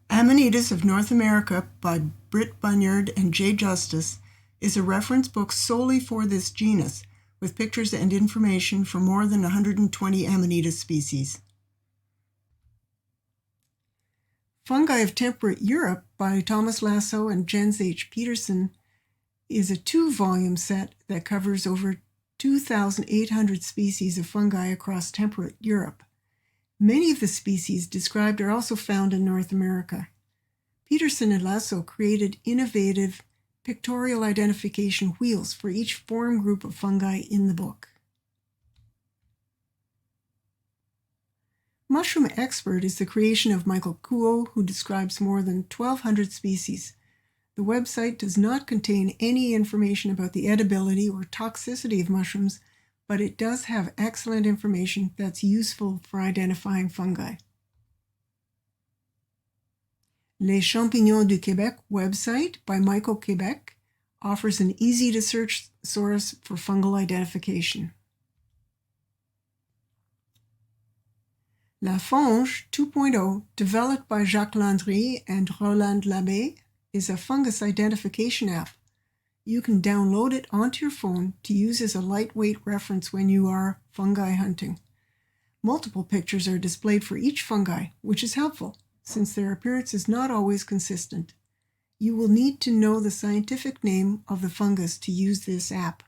Amanitas of North America by Britt Bunyard and Jay Justice is a reference book solely for this genus, with pictures and information for more than 120 Amanita species. Fungi of Temperate Europe by Thomas Lasso and Jens H. Peterson is a 2-volume set that covers over 2,800 species of fungi across temperate Europe. Many of the species described are also found in North America. Peterson and Lasso created innovative pictorial identification wheels for each form group of fungi in the book. Mushroom Expert is the creation of Michael Kuo, who describes more than 1,200 species. The website does not contain any information about the edibility or toxicity of mushrooms, but it does have excellent information that's useful for identifying fungi. Les Champignons du Québec website by Michael Quebec offers an easy-to-search source for fungal identification. La Funge 2.0, developed by Jacques Landry and Roland Labbé, is a fungus identification app. You can download it onto your phone to use as a lightweight reference when you are fungi hunting. Multiple pictures are displayed for each fungi, which is helpful, since their appearance is not always consistent. You will need to know the scientific name of the fungus to use this app.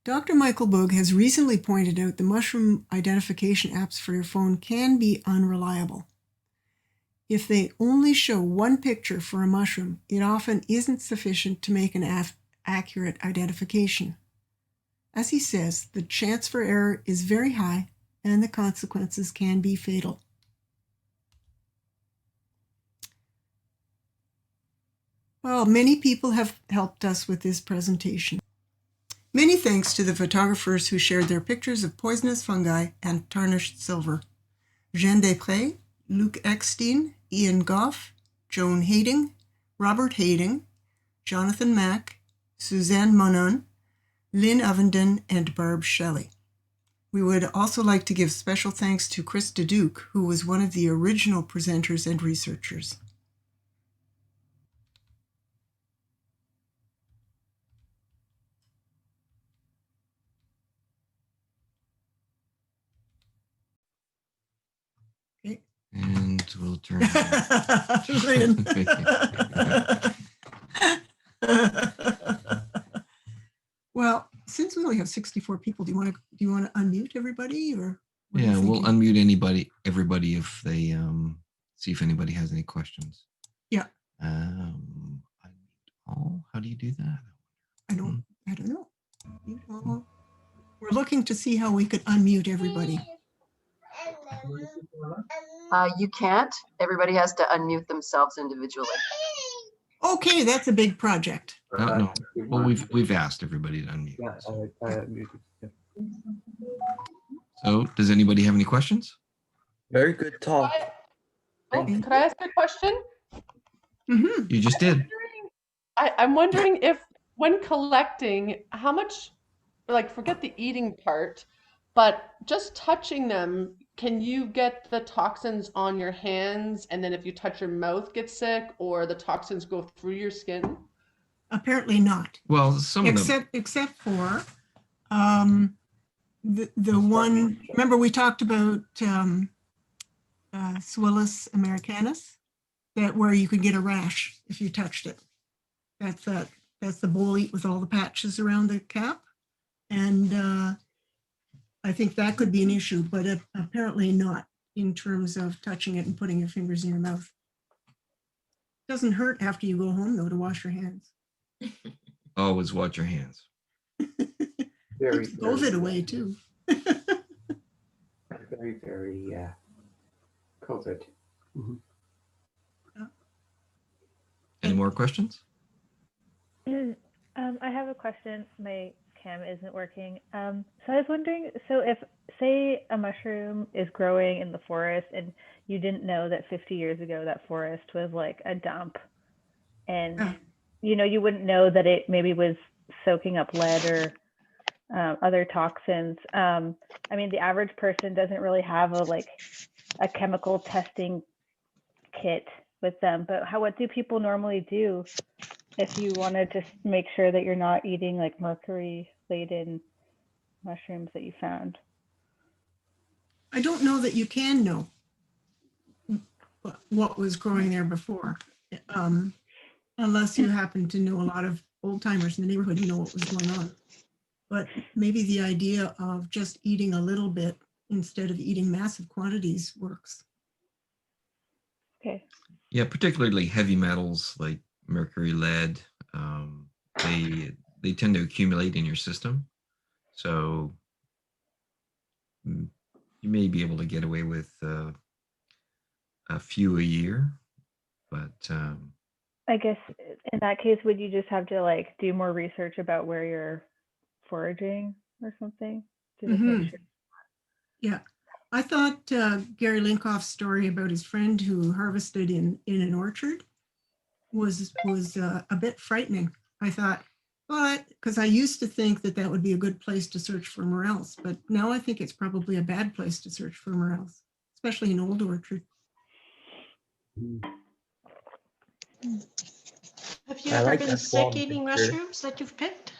Dr. Michael Boog has recently pointed out the mushroom identification apps for your phone can be unreliable. If they only show one picture for a mushroom, it often isn't sufficient to make an accurate identification. As he says, the chance for error is very high and the consequences can be fatal. Well, many people have helped us with this presentation. Many thanks to the photographers who shared their pictures of poisonous fungi and tarnished silver. Jeanne Després, Luc Eckstein, Ian Gough, Joan Heyding, Robert Heyding, Jonathan Mack, Suzanne Monon, Lynn Ovenden, and Barb Shelley. We would also like to give special thanks to Chris DeDuke, who was one of the original presenters and researchers. Okay. And we'll turn. Lynn. Well, since we only have 64 people, do you want to unmute everybody, or yeah, we'll unmute everybody if they see if anybody has any questions. Yeah. Unmute all. How do you do that? I don't know. We're looking to see how we could unmute everybody. You can't. Everybody has to unmute themselves individually. Okay, that's a big project. No. Well, we've asked everybody to unmute. Yeah, I unmuted. Yeah. So, does anybody have any questions? Very good talk. Could I ask a question? Mm-hmm. You just did. I'm wondering if, when collecting, how much, like, forget the eating part, but just touching them, can you get the toxins on your hands, and then if you touch your mouth, get sick, or the toxins go through your skin? Apparently not. Well, some of them. Except for the one. Remember we talked about Squirrels americanus. that where you could get a rash if you touched it. That's the bolete with all the patches around the cap. And I think that could be an issue, but apparently not in terms of touching it and putting your fingers in your mouth. Doesn't hurt after you go home, though, to wash your hands. Always watch your hands. Very, Keeps COVID away, too. very, very, COVID. Any more questions? I have a question. My cam isn't working. So I was wondering, so if, say, a mushroom is growing in the forest and you didn't know that 50 years ago that forest was like a dump, and you know, you wouldn't know that it maybe was soaking up lead or other toxins. I mean, the average person doesn't really have a chemical testing kit with them, but what do people normally do if you want to just make sure that you're not eating like mercury laden mushrooms that you found? I don't know that you can know what was growing there before, unless you happen to know a lot of old timers in the neighborhood who know what was going on. But maybe the idea of just eating a little bit instead of eating massive quantities works. Okay. Yeah, particularly heavy metals like mercury, lead, they tend to accumulate in your system. So you may be able to get away with a few a year, but I guess in that case, would you just have to like do more research about where you're foraging or something to just make sure? Yeah, I thought Gary Linkoff's story about his friend who harvested in an orchard was a bit frightening. I thought, but because I used to think that would be a good place to search for morels, but now I think it's probably a bad place to search for morels, especially in old orchard. Have you I ever like been that sick long eating picture. mushrooms that you've picked?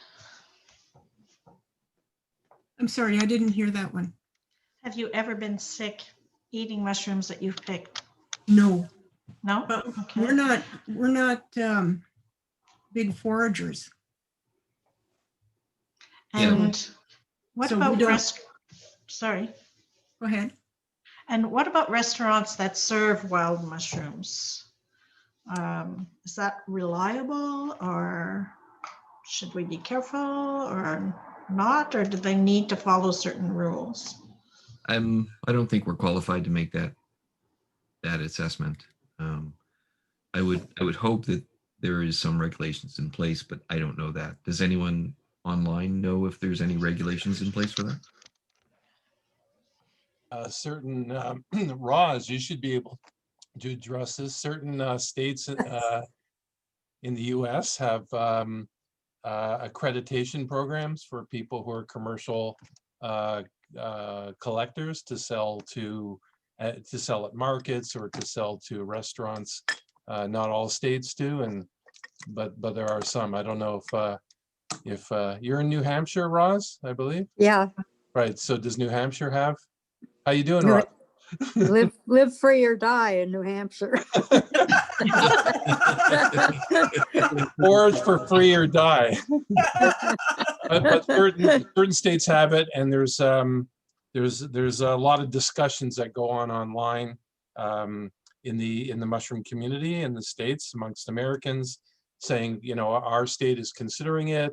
I'm sorry, I didn't hear that one. Have you ever been sick eating mushrooms that you've picked? No, No? but Okay. we're not big foragers. And what So we about don't- sorry. Go ahead. And what about restaurants that serve wild mushrooms? Is that reliable, or should we be careful or not, or do they need to follow certain rules? I don't think we're qualified to make that assessment. I would hope that there is some regulations in place, but I don't know that. Does anyone online know if there's any regulations in place for that? Certain Roz, you should be able to address this. Certain states in the U.S. have accreditation programs for people who are commercial collectors to sell at markets or to sell to restaurants. Not all states do, but there are some. I don't know if you're in New Hampshire, Roz, I believe. Yeah, Right. So does New Hampshire have? How you doing, Roz? live free or die in New Hampshire. Forage for free or die. but certain states have it, and there's a lot of discussions that go on online in the mushroom community in the States amongst Americans, saying, you know, our state is considering it.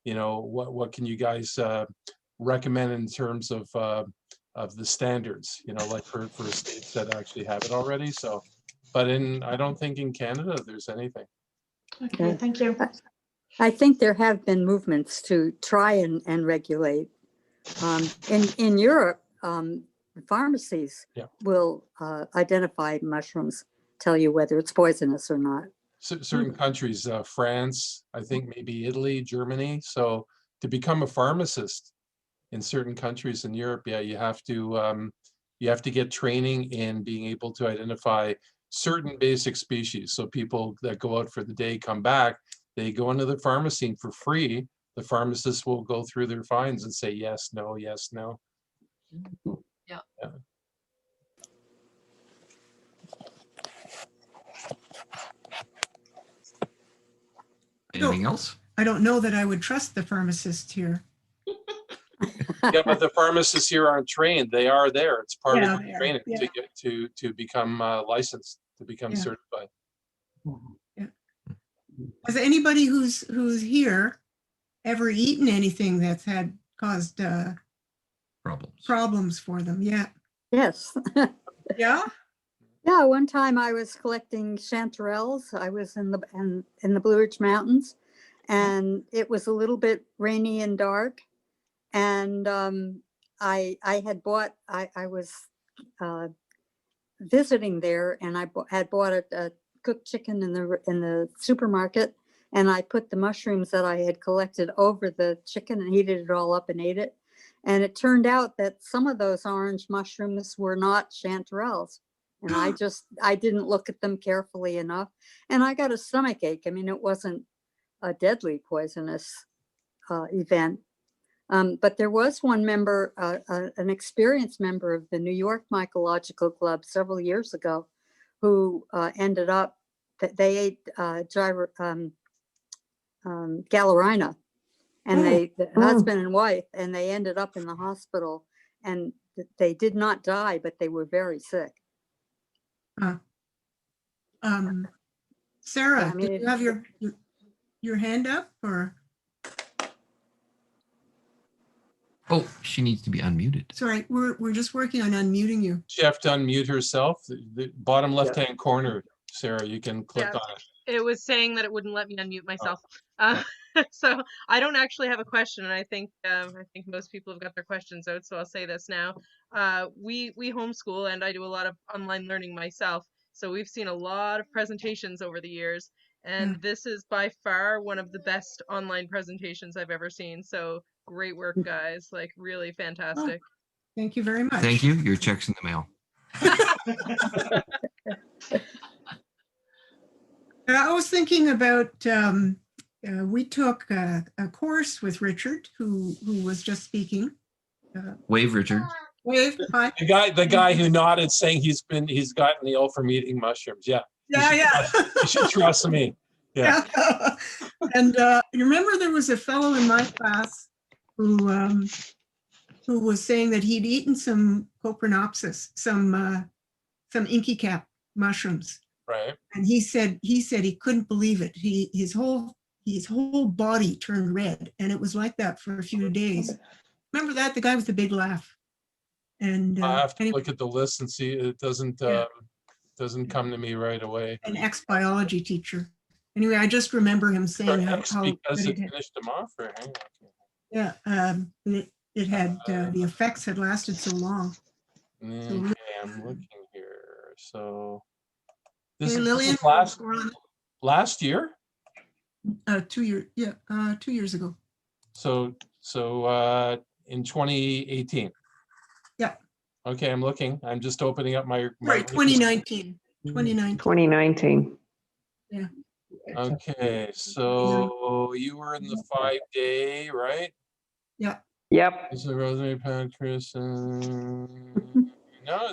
You know, what can you guys recommend in terms of the standards? You know, like for states that actually have it already. So, but I don't think in Canada there's anything. Okay, thank you. I think there have been movements to try and regulate. In Europe, pharmacies will identify mushrooms, tell you whether it's poisonous or not. Certain countries, France, I think maybe Italy, Germany. So to become a pharmacist in certain countries in Europe, you have to get training in being able to identify certain basic species. So people that go out for the day come back, they go into the pharmacy for free. The pharmacist will go through their finds and say yes, no, yes, no. Yeah. Anything else? I don't know that I would trust the pharmacist here. Yeah, but the pharmacists here aren't trained. They are there. It's part Yeah, of they the are. training Yeah. to get to become licensed, to become Yeah. certified. Has anybody who's here ever eaten anything that's had caused problems for them? Yeah. Yes. Yeah. Yeah, one time I was collecting chanterelles. I was in the Blue Ridge Mountains, and it was a little bit rainy and dark. And I was visiting there, and I had bought a cooked chicken in the supermarket, and I put the mushrooms that I had collected over the chicken and heated it all up and ate it. And it turned out that some of those orange mushrooms were not chanterelles. And I didn't look at them carefully enough. And I got a stomach ache. I mean, it wasn't a deadly poisonous event. But there was one member, an experienced member of the New York Mycological Club several years ago, who ended up, that they ate Gallerina, and the husband and wife, and they ended up in the hospital, and they did not die, but they were very sick. Sarah, I mean, did you have your hand up, or? Oh, she needs to be unmuted. Sorry, we're just working on unmuting you. She have to unmute herself. The bottom left-hand corner, Sarah, you can click on it. It was saying that it wouldn't let me unmute myself. So I don't actually have a question, and I think most people have got their questions out. So I'll say this now. We homeschool, and I do a lot of online learning myself. So we've seen a lot of presentations over the years, and this is by far one of the best online presentations I've ever seen. So great work, guys! Like really fantastic. Oh, thank you very much. Thank you. Your check's in the mail. I was thinking about, we took a course with Richard, who was just speaking. Wave, Richard. Wave, hi. The guy who nodded, saying he's gotten the ill from eating mushrooms. Yeah. You should trust me. Yeah. And you remember there was a fellow in my class who was saying that he'd eaten some Coprinopsis, some inky cap mushrooms. Right. And he said he couldn't believe it. His whole body turned red, and it was like that for a few days. Remember that? The guy with the big laugh. And I have to look at the list and see. It doesn't come to me right away. An ex-biology teacher. Anyway, I just remember him saying how because it finished him off. Or yeah, it had the effects had lasted so long. Okay, I'm looking here. So this Hey, is Lillian, last year. 2 years. Yeah, 2 years ago. So in 2018. Yeah. Okay, I'm looking. I'm just opening up my right. 2019. 2019. Yeah. Okay, so you were in the 5-day, right? Yeah. Yep. This is Rosemary Pancreas. No,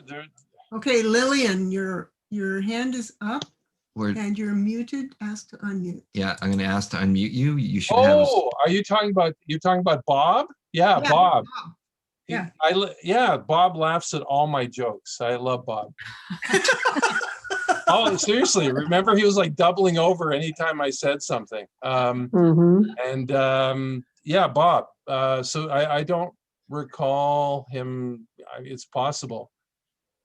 there. Okay, Lillian, your hand is up. Where, and you're muted. Ask to unmute. yeah, I'm going to ask to unmute you. You should have. Oh, are you talking about Bob? Yeah, Bob. Yeah. Bob laughs at all my jokes. I love Bob. Oh, seriously, remember he was like doubling over anytime I said something. And yeah, Bob. So I don't recall him. It's possible.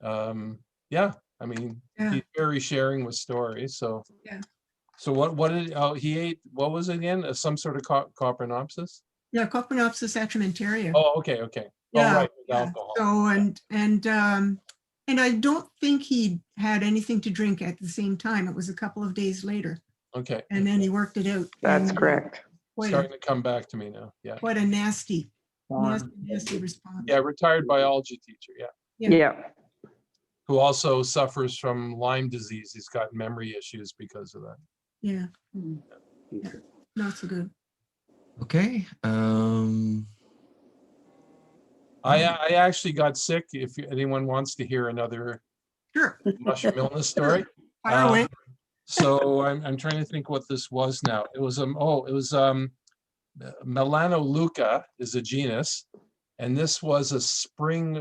Yeah, I mean, he's very sharing with stories. So yeah. So what did he ate? What was it again? Some sort of Coprinopsis? Yeah, Coprinopsis atramentaria. Oh, okay. Yeah, oh, right, with yeah. alcohol. So and I don't think he had anything to drink at the same time. It was a couple of days later. Okay. And then he worked it out. That's correct. Starting to come back to me now. Yeah. Quite a nasty response. Yeah, retired biology teacher. Yeah. Who also suffers from Lyme disease. He's got memory issues because of that. Yeah. Not so good. okay. I actually got sick. If anyone wants to hear another Sure. mushroom illness story. Fire away. So I'm trying to think what this was now. It was Melanoleuca is a genus, and this was a spring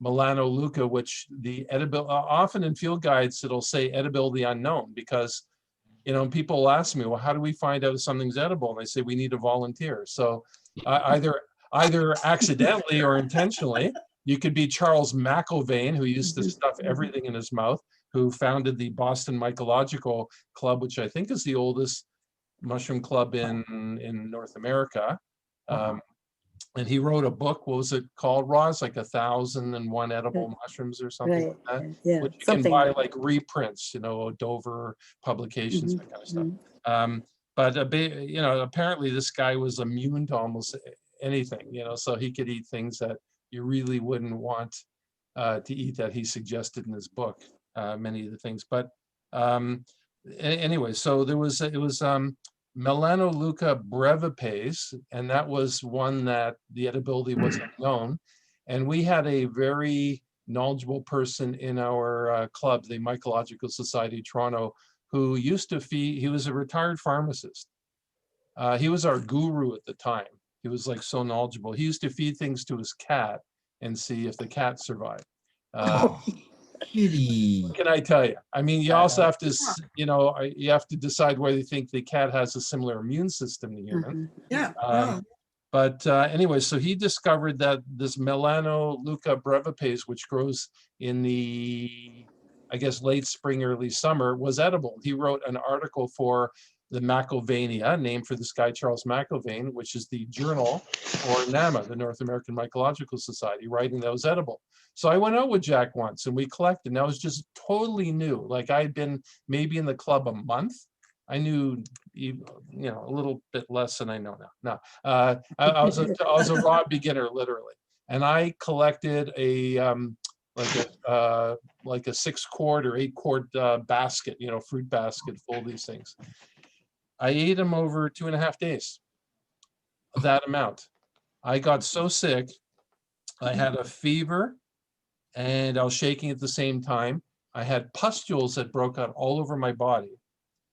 Melanoleuca, which the often in field guides it'll say edibility unknown, because people ask me, well, how do we find out if something's edible? And I say we need a volunteer. So either accidentally or intentionally. You could be Charles McIlvaine, who used to stuff everything in his mouth, who founded the Boston Mycological Club, which I think is the oldest mushroom club in North America. And he wrote a book. What was it called, Roz? Like 1,001 edible mushrms or something like that. Yeah, which you can buy like reprints, Dover publications, that kind of stuff. But apparently this guy was immune to almost anything, so he could eat things that you really wouldn't want to eat that he suggested in his book, many of the things. But anyway, so it was Melanoleuca brevipes, and that was one that the edibility was unknown. And we had a very knowledgeable person in our club, the Mycological Society of Toronto, who used to feed, he was a retired pharmacist. He was our guru at the time. He was like so knowledgeable. He used to feed things to his cat and see if the cat survived. Kitty. What can I tell you? I mean, you also have to, you have to decide whether you think the cat has a similar immune system to human. Yeah. But anyway, so he discovered that this Melanoleuca brevipes, which grows in the, I guess, late spring, early summer, was edible. He wrote an article for the McIlvania, named for this guy, Charles McIlvaine, which is the journal, or NAMA, the North American Mycological Society, writing that was edible. So I went out with Jack once and we collected, and that was just totally new. Like I had been maybe in the club a month. I knew, a little bit less than I know now. No, I was a raw beginner, literally. And I collected a, like a 6-quart or 8-quart basket, fruit basket full of these things. I ate them over 2.5 days, that amount. I got so sick, I had a fever and I was shaking at the same time. I had pustules that broke out all over my body.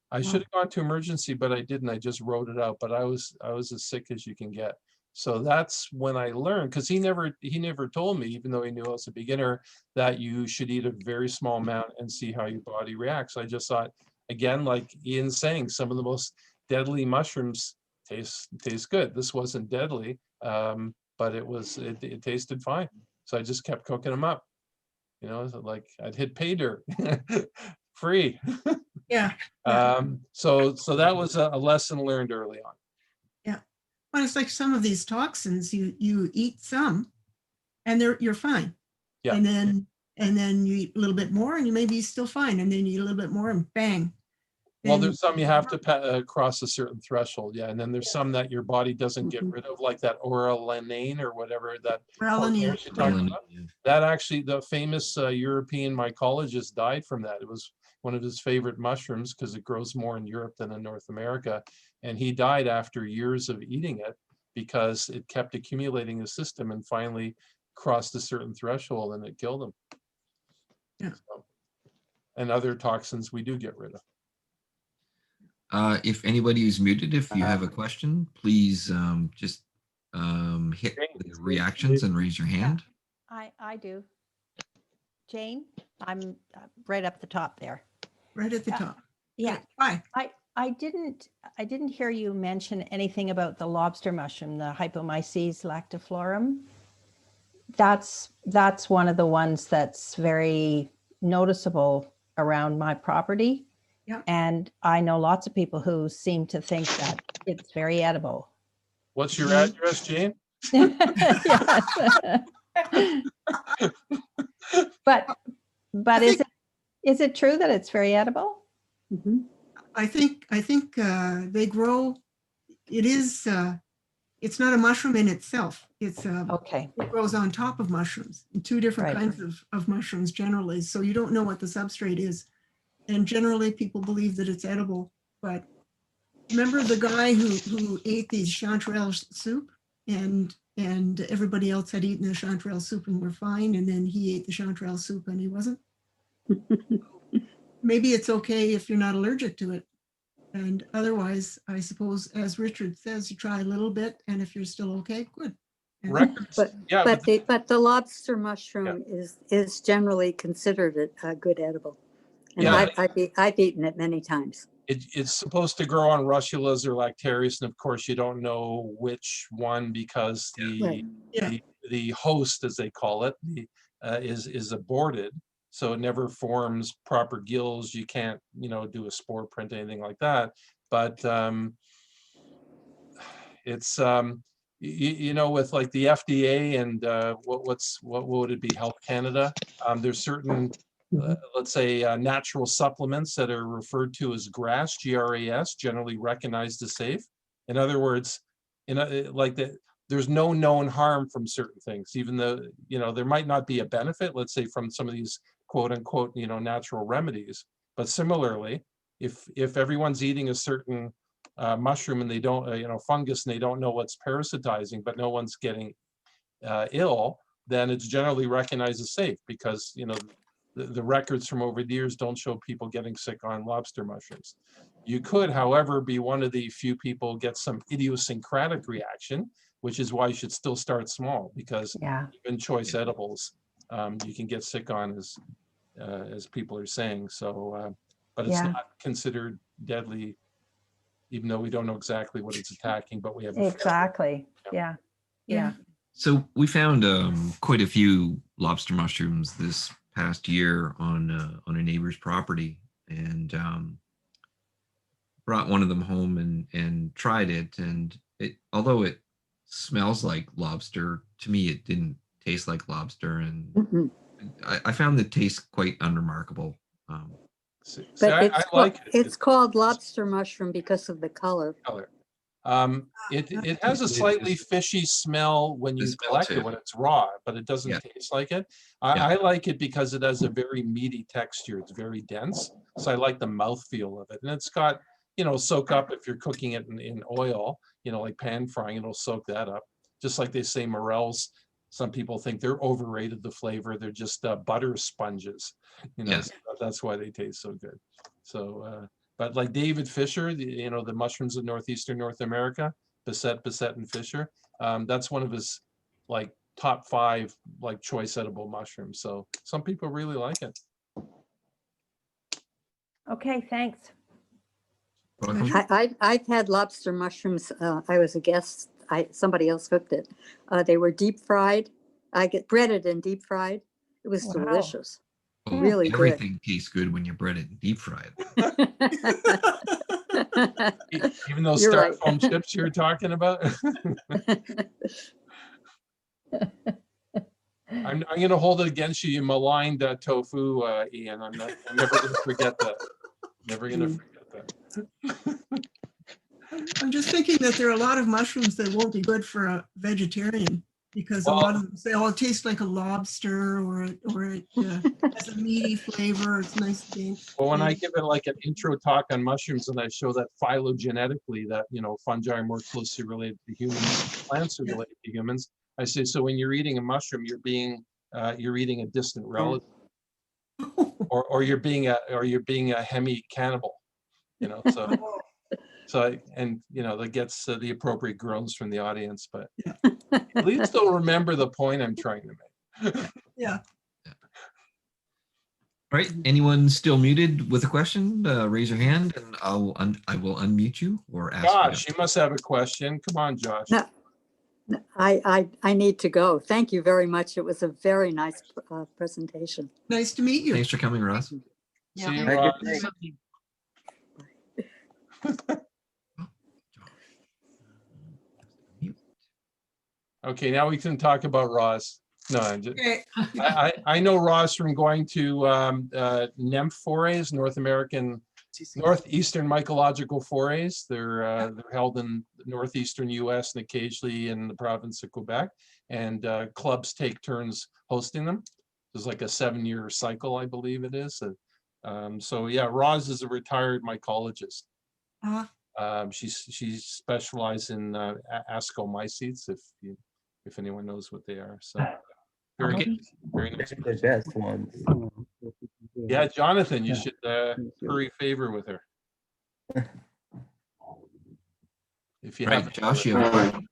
I should have gone to emergency, but I didn't. I just wrote it out, but I was as sick as you can get. So that's when I learned, because he never told me, even though he knew I was a beginner, that you should eat a very small amount and see how your body reacts. I just thought, again, like Ian's saying, some of the most deadly mushrooms taste good. This wasn't deadly, but it tasted fine. So I just kept cooking them up. Like I'd hit pay dirt, free. Yeah. So that was a lesson learned early on. Yeah. Well, it's like some of these toxins, you eat some, and you're fine. Yeah. And then you eat a little bit more, and you may be still fine, and then you eat a little bit more, and bang. Well, there's some you have to cross a certain threshold, yeah, and then there's some that your body doesn't get rid of, like that oralanine or whatever that. That actually, the famous European mycologist died from that. It was one of his favorite mushrooms because it grows more in Europe than in North America, and he died after years of eating it because it kept accumulating in the system and finally crossed a certain threshold and it killed him. Yeah. So, and other toxins we do get rid of. If anybody is muted, if you have a question, please just hit the reactions and raise your hand. I do. Jane, I'm right up the top there. Right at the top. Yeah. Hi. I didn't hear you mention anything about the lobster mushroom, the Hypomyces lactiflorum. That's one of the ones that's very noticeable around my property. Yeah. And I know lots of people who seem to think that it's very edible. What's your address, Jane? But is it true that it's very edible? Mm-hmm. I think they grow. It is. It's not a mushroom in itself. It's okay. It grows on top of mushrooms. 2 different kinds of mushrooms generally. So you don't know what the substrate is. And generally people believe that it's edible, but remember the guy who ate the chanterelle soup and everybody else had eaten the chanterelle soup and were fine, and then he ate the chanterelle soup and he wasn't? maybe it's okay if you're not allergic to it. And otherwise, I suppose, as Richard says, you try a little bit, and if you're still okay, good. And Records, But, yeah, but the lobster mushroom is generally considered a good edible. And Yeah. I've eaten it many times. it's supposed to grow on russulas or lactarius, and of course you don't know which one because Right. the host, as they call it, is aborted, so it never forms proper gills. You can't, do a spore print, anything like that. But it's with like the FDA and what would it be, Health Canada, there's certain let's say natural supplements that are referred to as GRAS, GRAS, generally recognized as safe. In other words, there's no known harm from certain things, even though there might not be a benefit, let's say, from some of these quote unquote natural remedies. But similarly, if everyone's eating a certain mushroom and they don't fungus, and they don't know what's parasitizing, but no one's getting ill, then it's generally recognized as safe because the records from over the years don't show people getting sick on lobster mushrooms. You could, however, be one of the few people get some idiosyncratic reaction, which is why you should still start small, because even choice edibles you can get sick on, as people are saying. So, but it's not considered deadly, even though we don't know exactly what it's attacking, but we have exactly. Yeah. So we found quite a few lobster mushrooms this past year on a neighbor's property, and brought one of them home and tried it. And although it smells like lobster, to me it didn't taste like lobster, and I found the taste quite unremarkable. But it's called lobster mushroom because of the color. It has a slightly fishy smell when you collect it, when it's raw, but it doesn't taste like it. I like it because it has a very meaty texture. It's very dense. So I like the mouthfeel of it. And it's got, soak up if you're cooking it in oil, like pan frying, it'll soak that up. Just like they say Morels, some people think they're overrated, the flavor. They're just butter sponges, so that's why they taste so good. So, but like David Fisher, the mushrooms of northeastern North America, Bisset, and Fisher, that's one of his like top 5 like choice edible mushrooms. So some people really like it. Okay, thanks. I've had lobster mushrooms. I was a guest. Somebody else cooked it. They were deep fried. I get breaded and deep fried. It was delicious. Well, really everything tastes good when you bread it and deep fry it. Even those styrofoam chips you're talking about. I'm going to hold it against you. You maligned tofu, Ian. I'm never going to forget that. Never going to forget that. I'm just thinking that there are a lot of mushrooms that won't be good for a vegetarian, because a lot of them say, "Oh, it tastes like a lobster," or it has a meaty flavor. It's nice to eat. Well, when I give it like an intro talk on mushrooms, and I show that phylogenetically that fungi are more closely related to humans, plants are related to humans, I say, so when you're eating a mushroom, you're eating a distant relative, or you're being a hemi cannibal, so. So, that gets the appropriate groans from the audience, but at least they'll remember the point I'm trying to make. Yeah. All right. Anyone still muted with a question? Raise your hand, and I will unmute you or ask. Josh, you must have a question. Come on, Josh. No, I need to go. Thank you very much. It was a very nice presentation. Nice to meet you. Thanks for coming, Ross. See you, Ross. Okay, now we can talk about Ross. No, I know Ross from going to NEMF forays, Northeastern Mycological forays. They're held in the northeastern U.S. and occasionally in the province of Quebec. And clubs take turns hosting them. There's like a 7-year cycle, I believe it is. So yeah, Roz is a retired mycologist. She's specialized in ascomycetes, if anyone knows what they are. So very nice. The best ones. Yeah, Jonathan, you should curry favor with her. If you Right, haven't Josh, already. you have a question?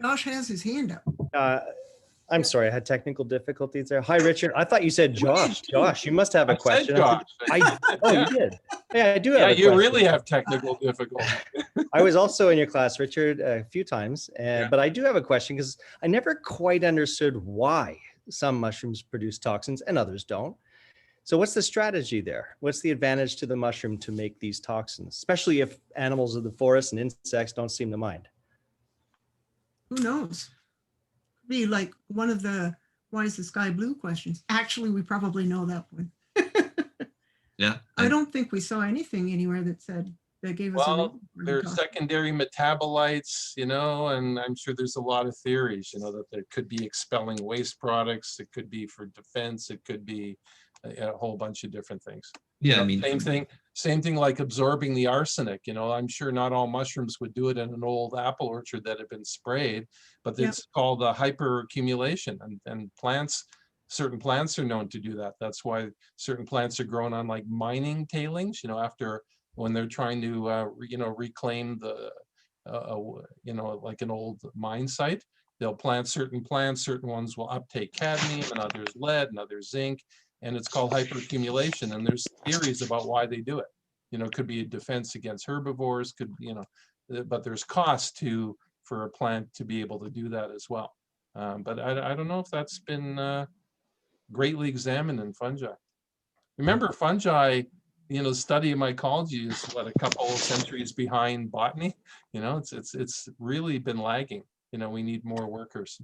Josh has his hand up. I'm sorry, I had technical difficulties there. Hi, Richard. I thought you said Josh. Josh, you must have a question. Josh. Oh, you did. Yeah, I do have Yeah, a you question. really have technical difficulties. I was also in your class, Richard, a few times, but I do have a question because I never quite understood why some mushrooms produce toxins and others don't. So what's the strategy there? What's the advantage to the mushroom to make these toxins, especially if animals of the forest and insects don't seem to mind? Who knows? Be like one of the why is the sky blue questions. Actually, we probably know that one. Yeah. I don't think we saw anything anywhere that said that gave us a Well, reason for there are the toxin. secondary metabolites, you know, and I'm sure there's a lot of theories, you know, that there could be expelling waste products. It could be for defense. It could be a whole bunch of different things. Yeah, You know, I mean, same thing like absorbing the arsenic. You know, I'm sure not all mushrooms would do it in an old apple orchard that had been sprayed, but Yeah. it's called hyperaccumulation, and certain plants are known to do that. That's why certain plants are grown on like mining tailings, you know, after when they're trying to, you know, reclaim the, you know, like an old mine site. They'll plant certain plants, certain ones will uptake cadmium and others lead and others zinc. And it's called hyperaccumulation. And there's theories about why they do it. You know, it could be a defense against herbivores, could, you know, but there's cost for a plant to be able to do that as well. But I don't know if that's been greatly examined in fungi. Remember, fungi, you know, the study of mycology is what, a couple of centuries behind botany. You know, it's really been lagging. You know, we need more workers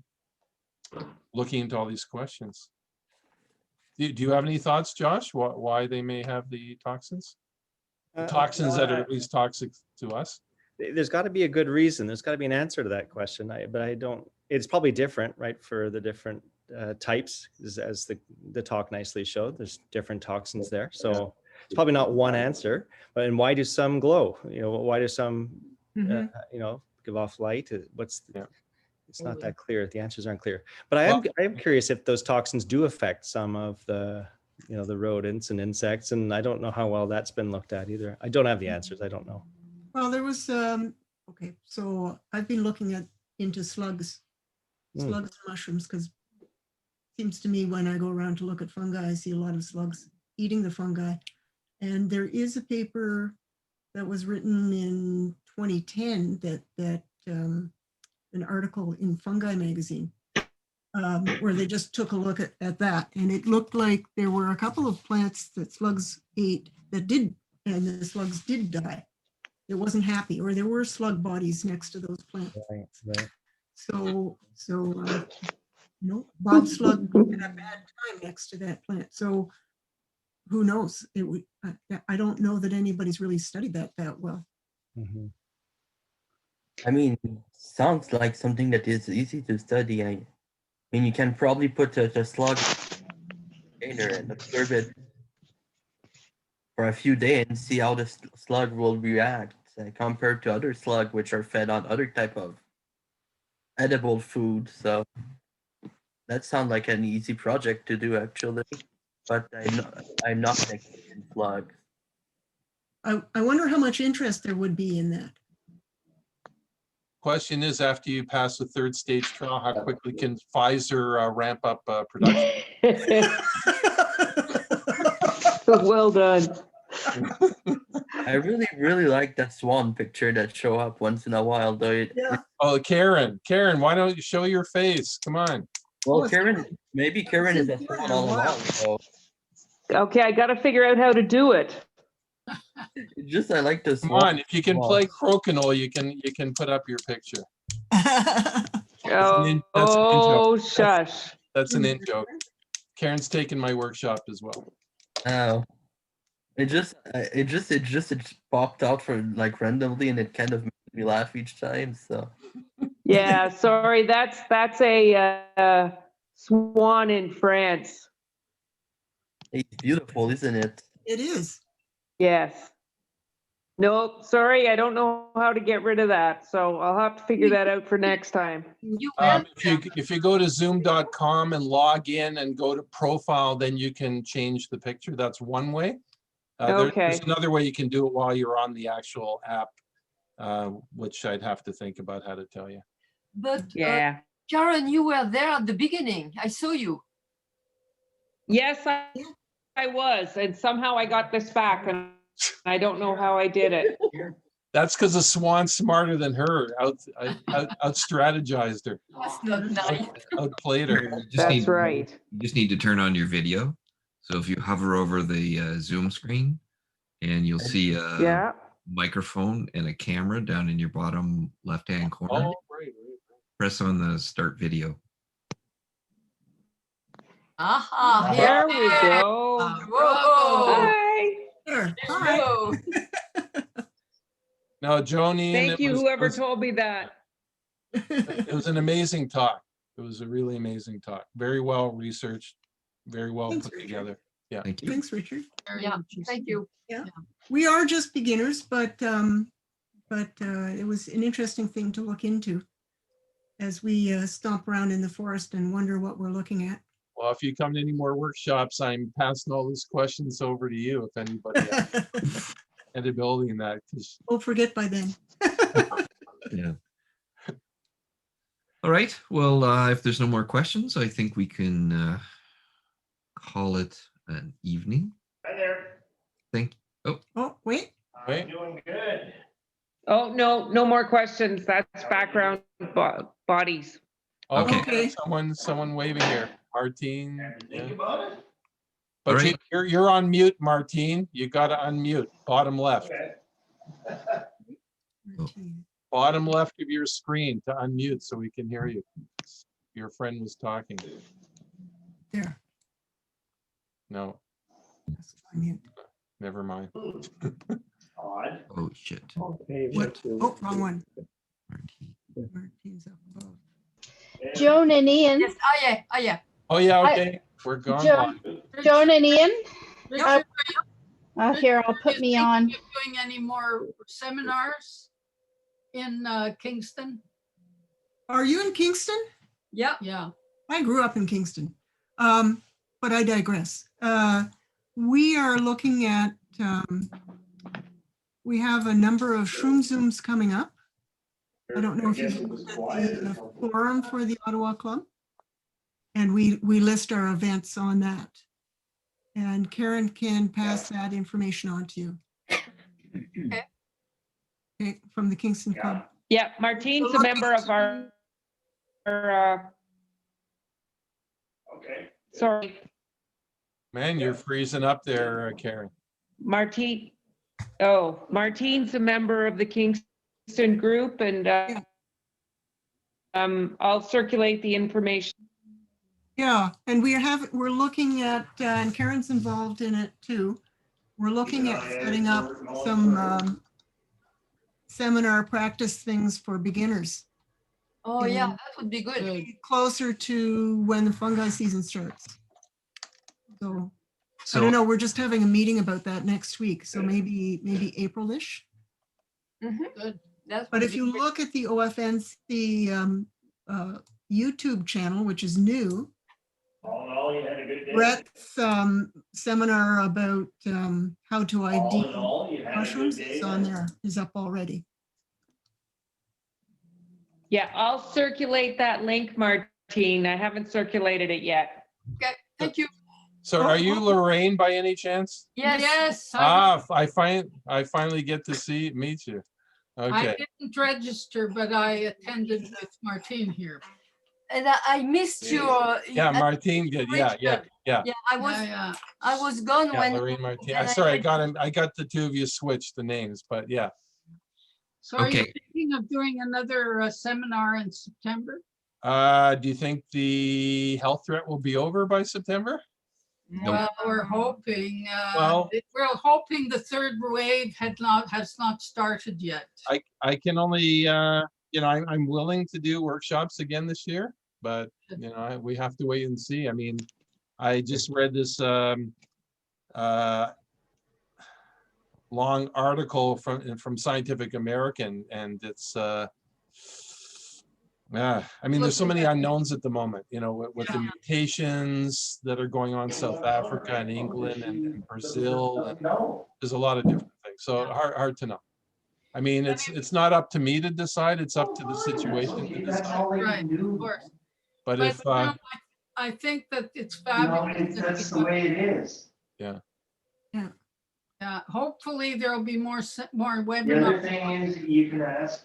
looking into all these questions. Do you have any thoughts, Josh, why they may have the toxins? The toxins that are at least toxic to us? There's got to be a good reason. There's got to be an answer to that question. But I don't, it's probably different, right, for the different types, as the talk nicely showed. There's different toxins there. So it's probably not one answer. But and why do some glow? You know, why do some, you know, give off light? It's not that clear. The answers aren't clear. But I am curious if those toxins do affect some of the, you know, the rodents and insects. And I don't know how well that's been looked at either. I don't have the answers. I don't know. Well, there was okay. So I've been looking into slugs and mushrooms, because it seems to me when I go around to look at fungi, I see a lot of slugs eating the fungi. And there is a paper that was written in 2010 that an article in Fungi magazine where they just took a look at that, and it looked like there were a couple of plants that slugs ate that did, and the slugs did die. It wasn't happy, or there were slug bodies next to those plants. Right. So no, Bob slug had a bad time next to that plant. So who knows? It would. I don't know that anybody's really studied that well. Mm-hmm. I mean, sounds like something that is easy to study. I mean, you can probably put a slug in there and observe it for a few days and see how the slug will react compared to other slugs, which are fed on other type of edible food. So that sounds like an easy project to do, actually. But I'm not an expert in slugs. I wonder how much interest there would be in that. Question is, after you pass the third stage trial, how quickly can Pfizer ramp up production? Well done. I really like that swan picture that show up once in a while, though. Oh, Karen, why don't you show your face? Come on. Well, maybe Karen is a swan all along. So. Okay, I got to figure out how to do it. Just I like this. Come on, if you can play crokinole, you can put up your picture. Oh, shush. That's an in joke. Karen's taken my workshop as well. Oh, it just popped out for like randomly, and it kind of made me laugh each time. So. Yeah, sorry. That's a swan in France. It's beautiful, isn't it? It is. Yes. Nope, sorry, I don't know how to get rid of that, so I'll have to figure that out for next time. If you go to zoom.com and log in and go to profile, then you can change the picture. That's one way. There's Okay. another way you can do it while you're on the actual app, which I'd have to think about how to tell you. But Yeah. Karen, you were there at the beginning. I saw you. Yes, I was, and somehow I got this back, and I don't know how I did it. That's because the swan's smarter than her, out strategized her, That's not nice. outplayed her. That's right. You just need to turn on your video. So if you hover over the Zoom screen, and you'll see a microphone and a camera down in your bottom left-hand corner. Oh, right. Press on the start video. Aha, There we go. Whoa. Hi. There. Hello. No, Joni. Thank you, whoever told me that. It was an amazing talk. It was a really amazing talk. Very well researched, very well put together. Yeah. Thank you. Thanks, Richard. Yeah, thank you. Yeah. We are just beginners, but it was an interesting thing to look into as we stomp around in the forest and wonder what we're looking at. Well, if you come to any more workshops, I'm passing all these questions over to you if anybody has any ability in that. We'll forget by then. Yeah. All right. Well, if there's no more questions, I think we can call it an evening. Hi there. Wait. Wait. Doing good. Oh, no more questions. That's background bodies. Okay. Someone waving here. Martine. Think about it. But Right. you're on mute, Martine. You got to unmute. Bottom left. Okay. Bottom left of your screen to unmute so we can hear you. Your friend was talking. There. No, Unmute. never mind. Odd. Oh, shit. Okay. What? Oh, wrong one. Martine's up above. Joan and Ian. Yes, yeah. Oh, yeah, okay. We're gone. Joan and Ian. Richard, Here, I'll put me on. you doing any more seminars in Kingston? Are you in Kingston? Yeah. Yeah. I grew up in Kingston, but I digress. We are looking at, we have a number of shroom zooms coming up. I don't know if you've looked at the forum for the Ottawa Club. And we list our events on that. And Karen can pass that information on to you. Okay, from the Kingston Club. Yeah, Martine's a member of our Okay. sorry, Man, you're freezing up there, Karen. Martine's a member of the Kingston group, and I'll circulate the information. Yeah, and we're looking at, and Karen's involved in it too. We're looking at setting up some seminar practice things for beginners. Oh, yeah, that would be good. Closer to when the fungi season starts. So I don't know, we're just having a meeting about that next week. So maybe April-ish. Good. But if you look at the OFNC YouTube channel, which is new, All in all, you had a good day. Brett's seminar about how to All in ID all, you had a good mushrooms day is on then? there, is up already. Yeah, I'll circulate that link, Martine. I haven't circulated it yet. Okay, thank you. So are you Lorraine by any chance? Yes. I finally get to meet you. Okay. I didn't register, but I attended with Martine here. And I missed you. Yeah, Martine did. Yeah. Yeah, I was gone when. Lorraine Martine. Sorry, I got the two of you switched the names, but yeah. So are you thinking of doing another seminar in September? Do you think the health threat will be over by September? Well, we're hoping. Well- we're hoping the third wave has not started yet. I can only I'm willing to do workshops again this year, but we have to wait and see. I mean, I just read this long article from Scientific American, and it's yeah, I mean, there's so many unknowns at the moment, you know, with the mutations that are going on in South Africa and England and Brazil, and there's a lot of different things. So hard to know. I mean, it's not up to me to decide. It's up to the situation to decide. Right, of course. But But, if you know, I think that it's fabulous. That's the way it is. yeah. Yeah, hopefully there'll be more The other webinars. thing is, you can ask.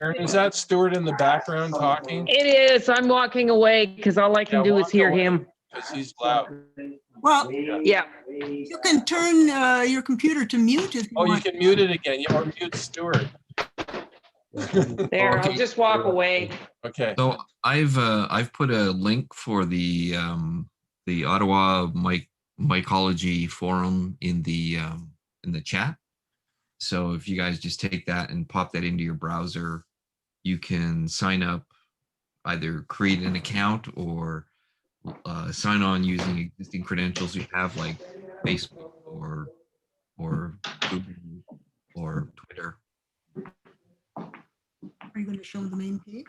Aaron, is that Stuart in the background talking? It is. I'm walking away because all I can do is hear him. Because he's loud. Well, Yeah. you can turn your computer to mute if you Oh, you want. can mute it again. Or mute Stuart. There, I'll just walk away. Okay. So I've put a link for the Ottawa mycology forum in the chat. So if you guys just take that and pop that into your browser, you can sign up, either create an account or sign on using existing credentials you have, like Facebook or Google or Twitter. Are you going to show the main page?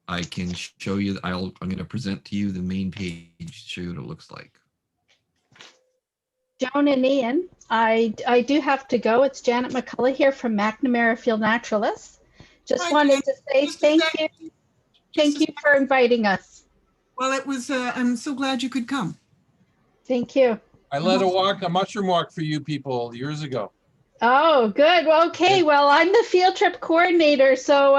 I can show you. I'm going to present to you the main page to show you what it looks like. Joan and Ian, I do have to go. It's Janet McCullough here from McNamara Field Naturalists. Just wanted to say thank you. Thank you for inviting us. Well, it was, I'm so glad you could come. Thank you. I led a mushroom walk for you people years ago. Oh, good. Well, okay. Well, I'm the field trip coordinator. So,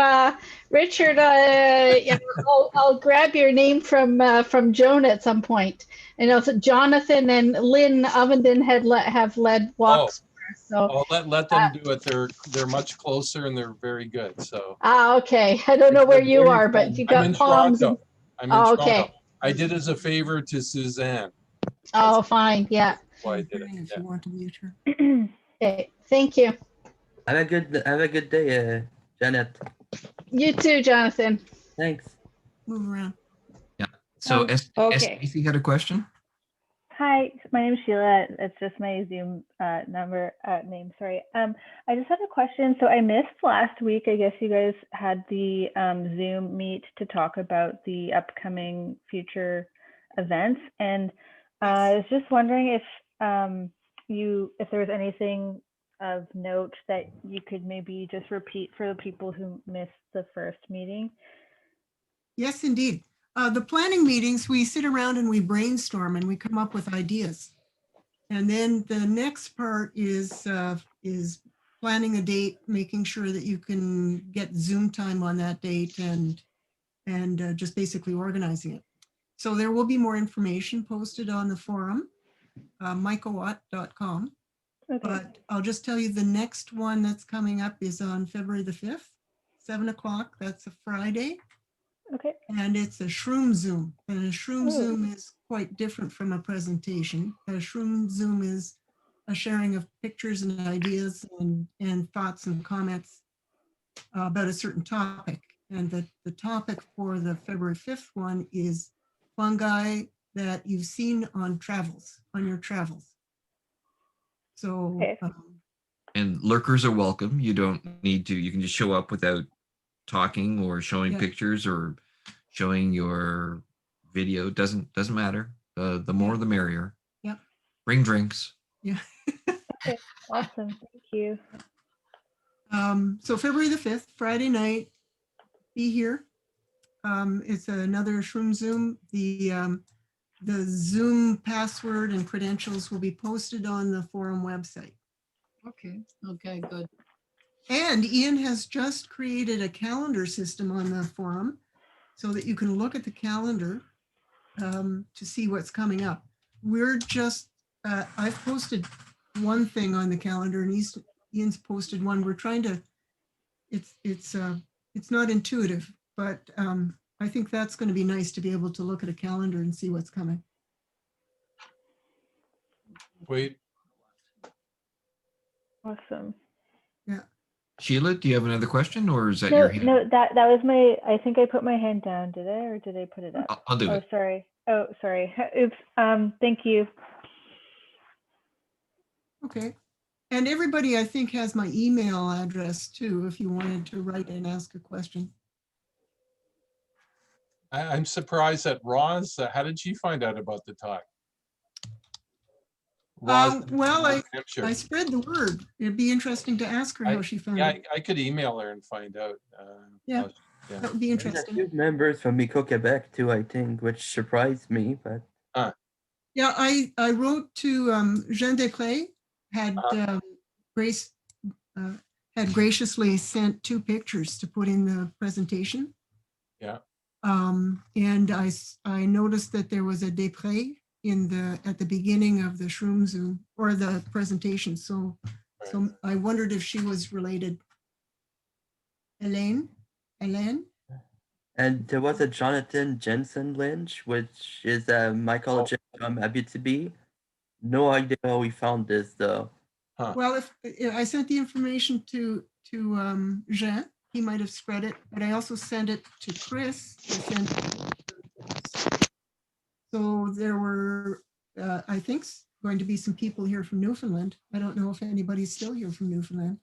Richard, I'll grab your name from Joan at some point. And also Jonathan and Lynn Ovenden have led walks. So let them do it. They're much closer and they're very good. So. Okay. I don't know where you are, but you got palms. I'm in Toronto. Okay. I did as a favor to Suzanne. Oh, fine. Yeah. That's why I did it. If you want to mute her. Okay. Thank you. Have a good day, Janet. You too, Jonathan. Thanks. Move around. Yeah. So okay. SBC had a question? Hi, my name is Sheila. It's just my Zoom name. Sorry. I just had a question. So I missed last week. I guess you guys had the Zoom meet to talk about the upcoming future events, and I was just wondering if there was anything of note that you could maybe just repeat for the people who missed the first meeting. Yes, indeed. The planning meetings, we sit around and we brainstorm and we come up with ideas. And then the next part is planning a date, making sure that you can get Zoom time on that date and just basically organizing it. So there will be more information posted on the forum, mycowat.com. Okay. But I'll just tell you the next one that's coming up is on February the 5th, 7 o'clock. That's a Friday. Okay. And it's a shroom Zoom. And a shroom Zoom is quite different from a presentation. A shroom Zoom is a sharing of pictures and ideas and thoughts and comments about a certain topic. And the topic for the February 5th one is fungi that you've seen on your travels. So, okay. And lurkers are welcome. You don't need to, you can just show up without talking or showing pictures or showing your video. Doesn't matter. The more the merrier. Yep. Bring drinks. Yeah. Okay. Awesome. Thank you. So February the 5th, Friday night, be here. It's another shroom Zoom. The Zoom password and credentials will be posted on the forum website. Okay, good. And Ian has just created a calendar system on the forum so that you can look at the calendar to see what's coming up. We're just, I've posted one thing on the calendar and Ian's posted one. We're trying to, it's not intuitive, but I think that's going to be nice to be able to look at a calendar and see what's coming. Wait. Awesome. Yeah. Sheila, do you have another question or is that No, your hand? no, that was my, I think I put my hand down, did I? Or did I put it up? I'll do it. Sorry. Oh, sorry. Oops. Thank you. Okay. And everybody, I think, has my email address too, if you wanted to write and ask a question. I'm surprised that Roz, how did she find out about the talk? Roz, Well, New Hampshire. I spread the word. It'd be interesting to ask her how she found Yeah, it. I could email her and find out. Yeah, yeah. that would be There's a interesting. few members from Mico Quebec too, I think, which surprised me, but. Yeah, I wrote to Jean Desclés, had Grace had graciously sent 2 pictures to put in the presentation. Yeah. And I noticed that there was a Després at the beginning of the Shroom Zoom or the presentation. So I wondered if she was related. Elaine? And there was a Jonathan Jensen Lynch, which is a mycologist from Abitibi. No idea how we found this though. Well, if I sent the information to Jean, he might have spread it, but I also sent it to Chris. So there were, I think, going to be some people here from Newfoundland. I don't know if anybody's still here from Newfoundland.